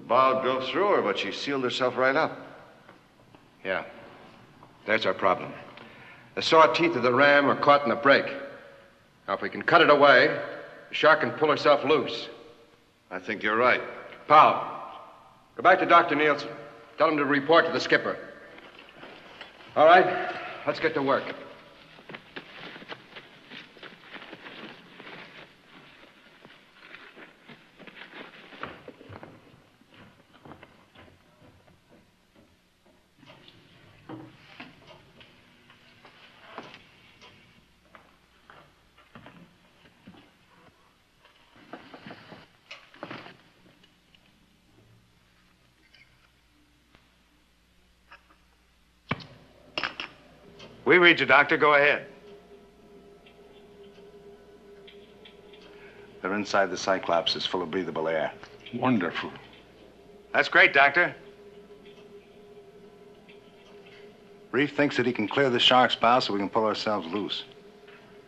Ball drove through her, but she sealed herself right up. Yeah. There's our problem. The saw teeth of the ram are caught in the brake. Now, if we can cut it away, the shark can pull herself loose. I think you're right. Powell, go back to Dr. Nielsen. Tell him to report to the skipper. All right, let's get to work. We read you, Doctor. Go ahead. They're inside the Cyclops. It's full of breathable air. Wonderful. That's great, Doctor. Reef thinks that he can clear the shark's bow so we can pull ourselves loose.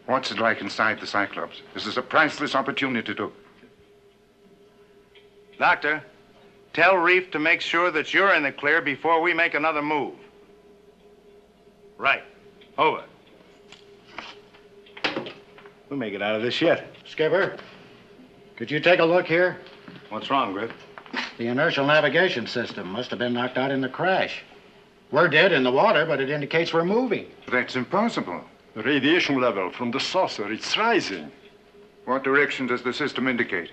What's it like inside the Cyclops? This is a priceless opportunity to... Doctor, tell Reef to make sure that you're in the clear before we make another move. Right. Over. We may get out of this yet. Skipper, could you take a look here? What's wrong, Griff? The inertial navigation system must have been knocked out in the crash. We're dead in the water, but it indicates we're moving. That's impossible. The radiation level from the saucer, it's rising. What direction does the system indicate?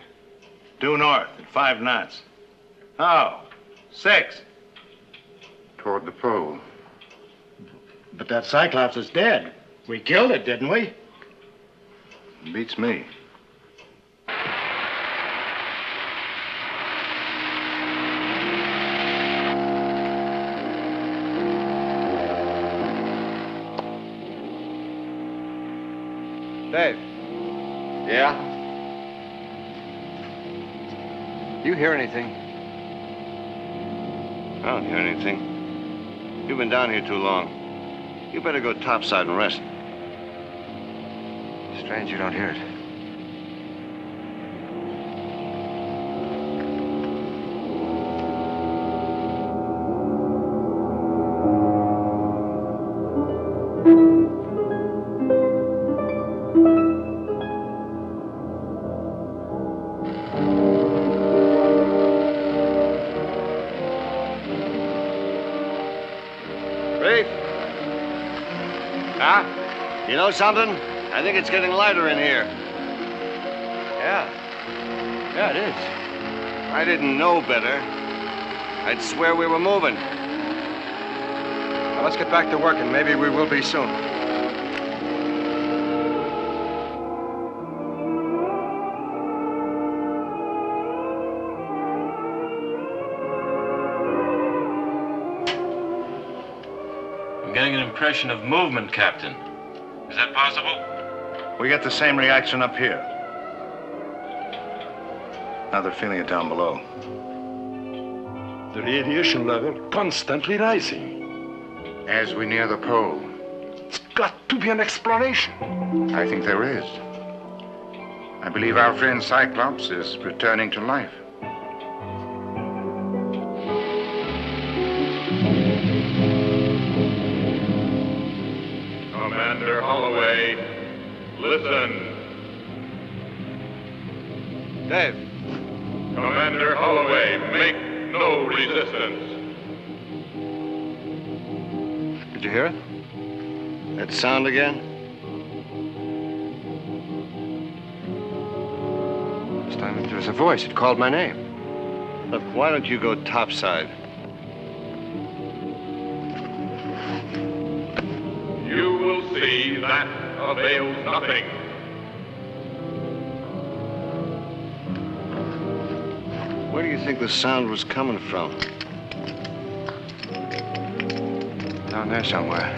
Due north at 5 knots. Oh, 6. Toward the pole. But that Cyclops is dead. We killed it, didn't we? Beats me. Dave. Yeah? You hear anything? I don't hear anything. You've been down here too long. You better go topside and rest. Strange you don't hear it. Reef? Huh? You know something? I think it's getting lighter in here. Yeah. Yeah, it is. If I didn't know better, I'd swear we were moving. Now, let's get back to work, and maybe we will be soon. I'm getting an impression of movement, Captain. Is that possible? We get the same reaction up here. How they're feeling it down below? The radiation level constantly rising. As we near the pole. It's got to be an explanation. I think there is. I believe our friend Cyclops is returning to life. Commander Holloway, listen. Dave. Commander Holloway, make no resistance. Did you hear it? That sound again? This time there was a voice. It called my name. Look, why don't you go topside? You will see that avails nothing. Where do you think the sound was coming from? Down there somewhere.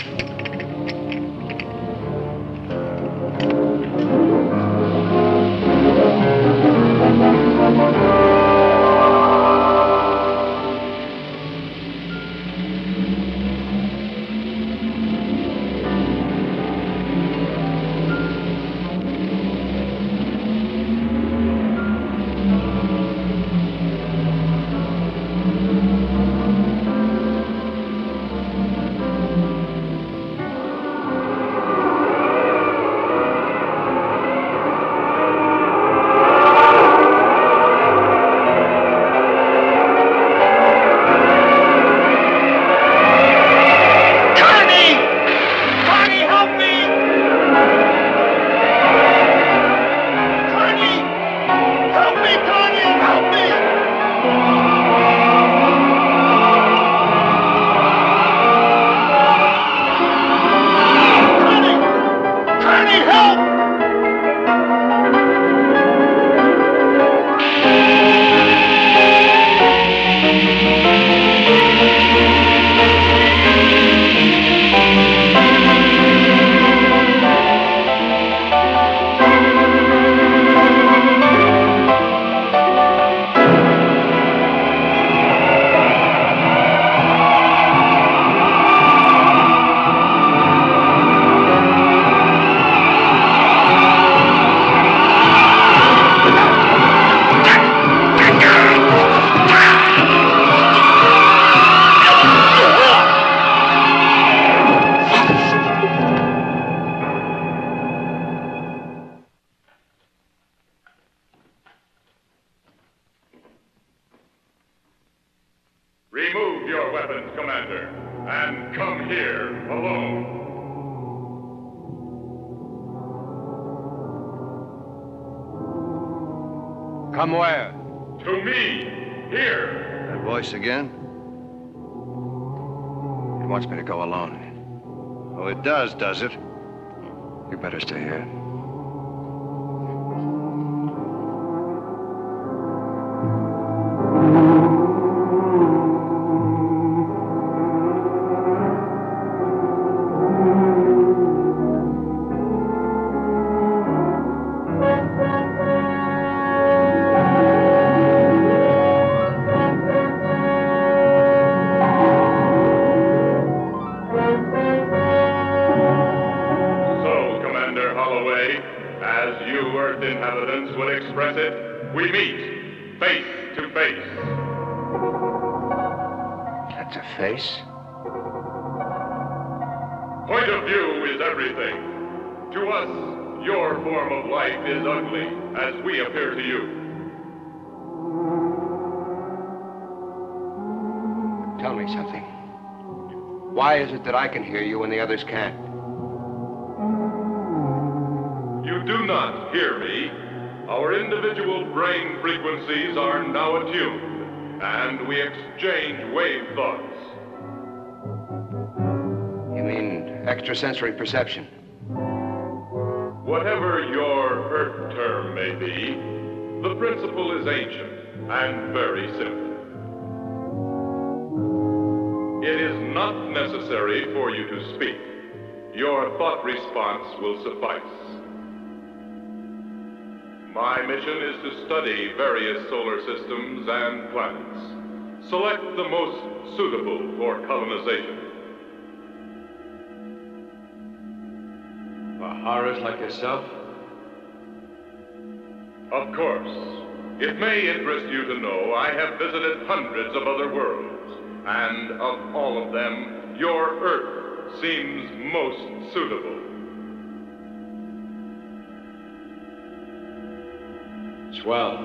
Remove your weapons, Commander, and come here alone. Come where? To me, here. That voice again? It wants me to go alone. Oh, it does it? You better stay here. We meet face to face. That's a face? Point of view is everything. To us, your form of life is ugly, as we appear to you. Tell me something. Why is it that I can hear you and the others can't? You do not hear me. Our individual brain frequencies are now attuned, and we exchange wave thoughts. You mean extrasensory perception? Whatever your Earth term may be, the principle is ancient and very simple. It is not necessary for you to speak. Your thought response will suffice. My mission is to study various solar systems and planets. Select the most suitable for colonization. For horrors like yourself? Of course. It may interest you to know I have visited hundreds of other worlds, and of all of them, your Earth seems most suitable. Swell.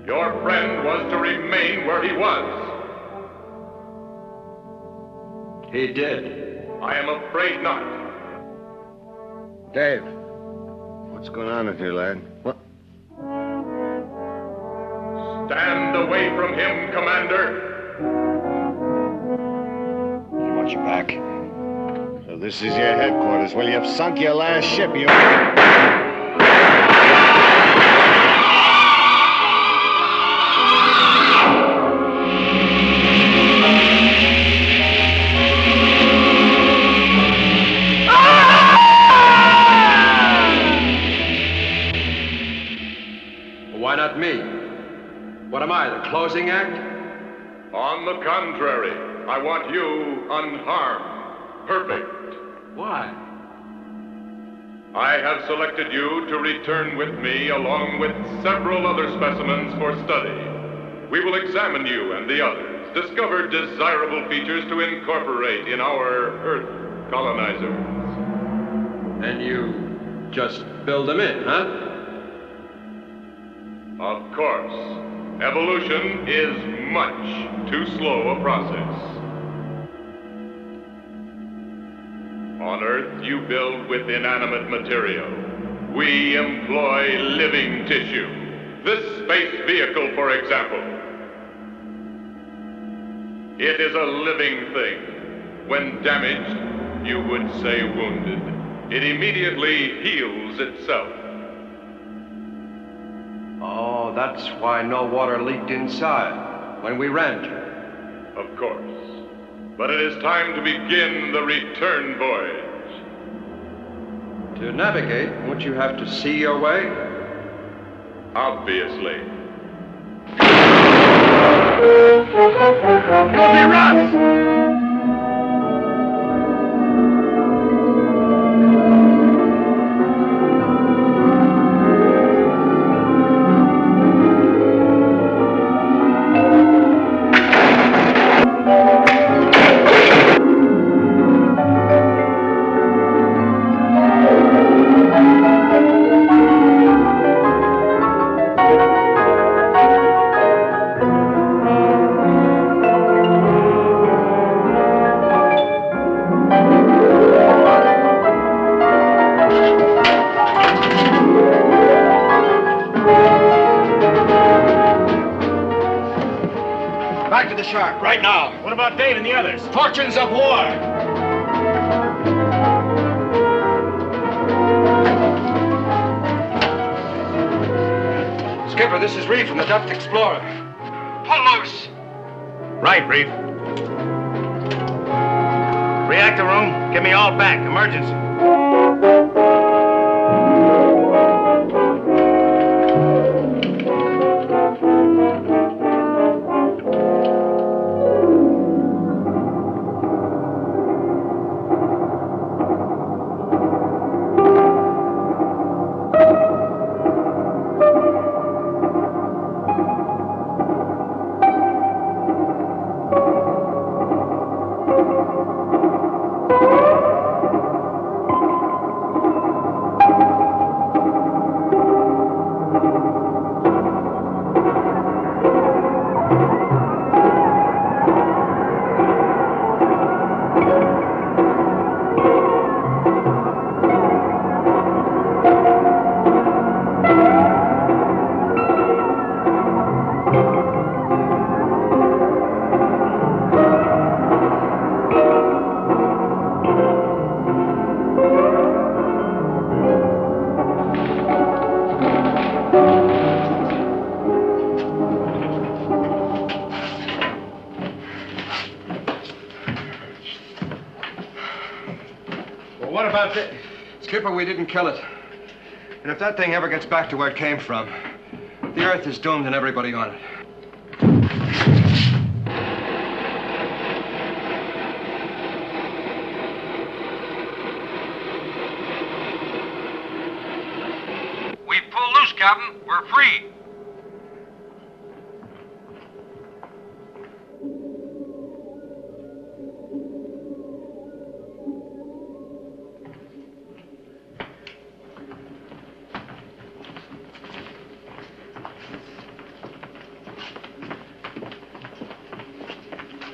Your friend was to remain where he was. He did. I am afraid not. Dave, what's going on in here, lad? What? Stand away from him, Commander. He wants you back. So this is your headquarters. Well, you've sunk your last ship, you... Why not me? What am I, the closing act? On the contrary, I want you unharmed, perfect. Why? I have selected you to return with me along with several other specimens for study. We will examine you and the others, discover desirable features to incorporate in our Earth colonizers. And you just build them in, huh? Of course. Evolution is much too slow a process. On Earth, you build with inanimate material. We employ living tissue. This space vehicle, for example. It is a living thing. When damaged, you would say wounded. It immediately heals itself. Oh, that's why no water leaked inside when we rammed you. Of course. But it is time to begin the return voyage. To navigate, won't you have to see your way? Obviously. Copy, Russ! Back to the shark, right now. What about Dave and the others? Fortunes of war! Skipper, this is Reef from the Duck Explorer. Pull loose! Right, Reef. Reactor room, get me all back. Emergency. What about the... Skipper, we didn't kill it. And if that thing ever gets back to where it came from, the Earth is doomed and everybody on it. We've pulled loose, Captain. We're free.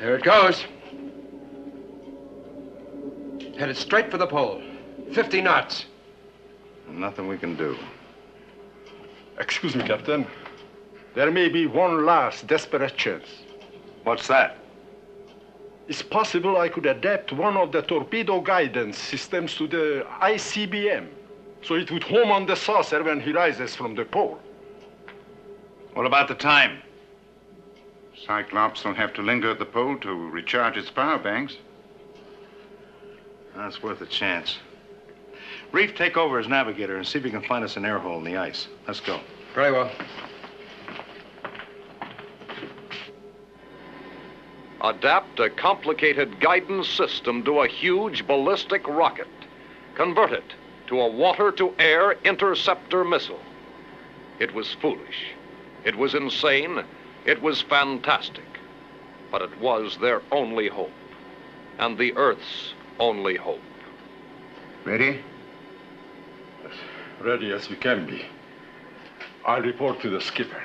There it goes. Headed straight for the pole. 50 knots. Nothing we can do. Excuse me, Captain. There may be one last desperate chance. What's that? It's possible I could adapt one of the torpedo guidance systems to the ICBM, so it would home on the saucer when he rises from the pole. What about the time? Cyclops will have to linger at the pole to recharge its power banks. That's worth a chance. Reef, take over as navigator and see if you can find us an air hole in the ice. Let's go. Very well. Adapt a complicated guidance system to a huge ballistic rocket. Convert it to a water-to-air interceptor missile. It was foolish. It was insane. It was fantastic. But it was their only hope. And the Earth's only hope. Ready? Ready as we can be. I'll report to the skipper.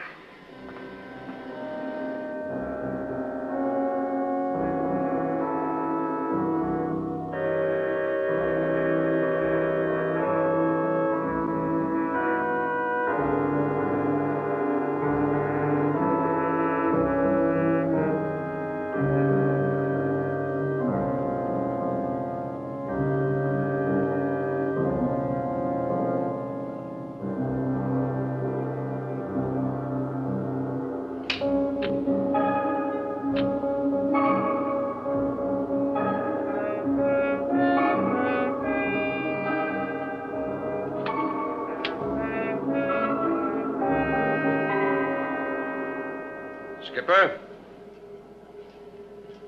Skipper,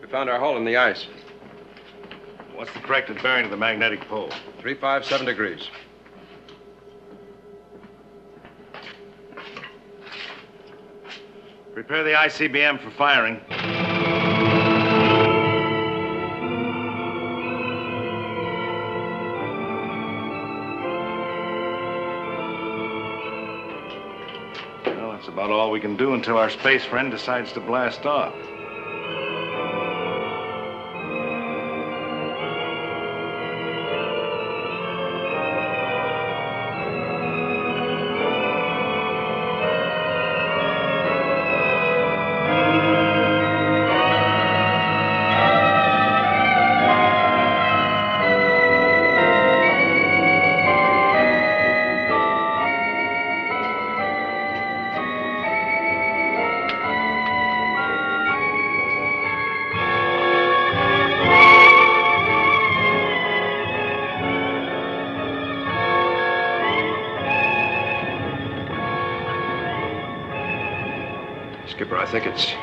we found our hole in the ice. What's the corrected bearing of the magnetic pole? 357 degrees. Prepare the ICBM for firing. Well, that's about all we can do until our space friend decides to blast off. Skipper, I think it's...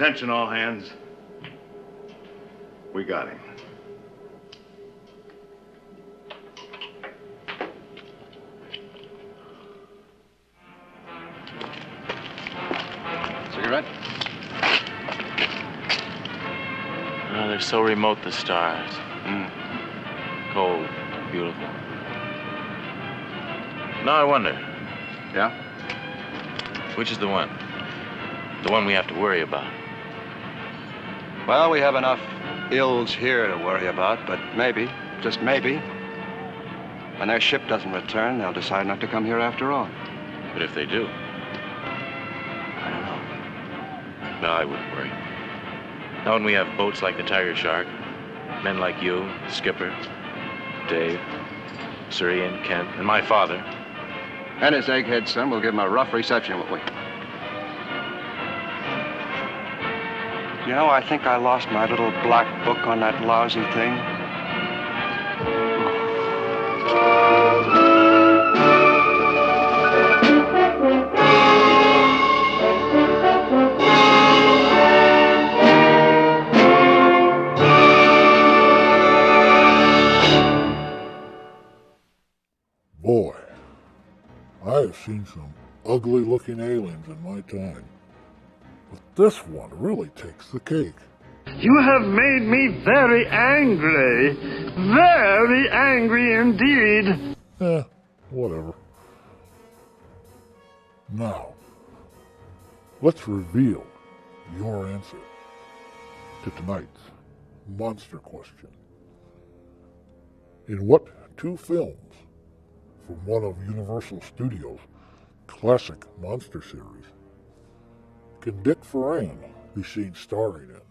Attention, all hands. We got him. Cigarette? Oh, they're so remote, the stars. Cold, beautiful. Now I wonder. Yeah? Which is the one? The one we have to worry about. Well, we have enough ills here to worry about, but maybe, just maybe, when their ship doesn't return, they'll decide not to come here after all. But if they do? I don't know. No, I wouldn't worry. Now when we have boats like the Tiger Shark, men like you, the skipper, Dave, Surrey and Kent, and my father. And his egghead son, we'll give him a rough reception, won't we? You know, I think I lost my little black book on that lousy thing. Boy, I have seen some ugly-looking aliens in my time. But this one really takes the cake. You have made me very angry. Very angry indeed. Whatever. Now, let's reveal your answer to tonight's monster question. In what two films from one of Universal Studios' classic monster series can Dick Foran be seen starring in?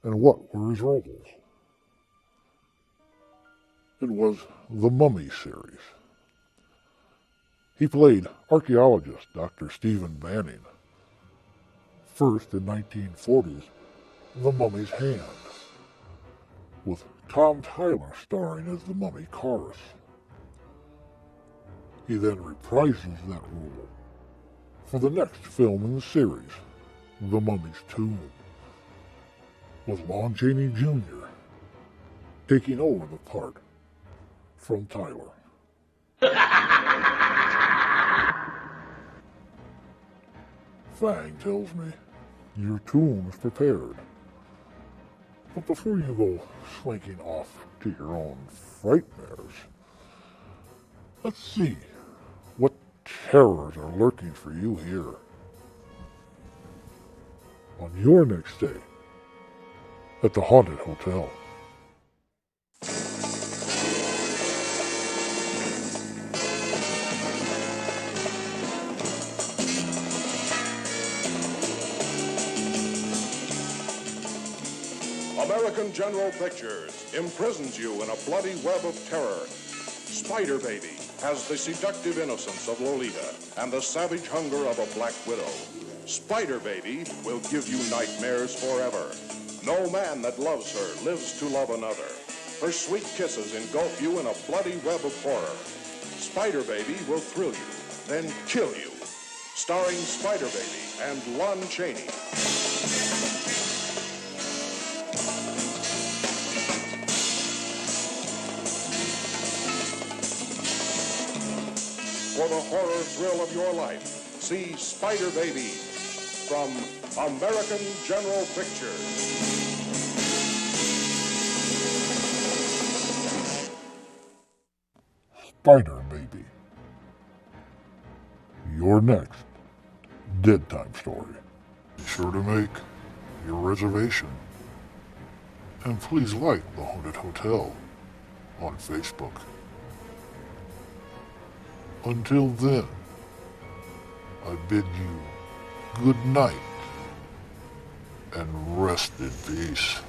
And what were his roles? It was the Mummy series. He played archaeologist Dr. Stephen Banning. First in 1940's The Mummy's Hand, with Tom Tyler starring as the Mummy Chorus. He then reprises that role for the next film in the series, The Mummy's Tomb, with Lon Chaney Jr. taking over the part from Tyler. Fang tells me your tomb is prepared. But before you go slinking off to your own frightmares, let's see what terrors are lurking for you here on your next stay at the Haunted Hotel. American General Pictures imprisons you in a bloody web of terror. Spider Baby has the seductive innocence of Lolita and the savage hunger of a black widow. Spider Baby will give you nightmares forever. No man that loves her lives to love another. Her sweet kisses engulf you in a bloody web of horror. Spider Baby will thrill you, then kill you. Starring Spider Baby and Lon Chaney. For the horror thrill of your life, see Spider Baby from American General Pictures. Spider Baby. Your next Dead Time story. Be sure to make your reservation. And please like the Haunted Hotel on Facebook. Until then, I bid you good night and rest in peace.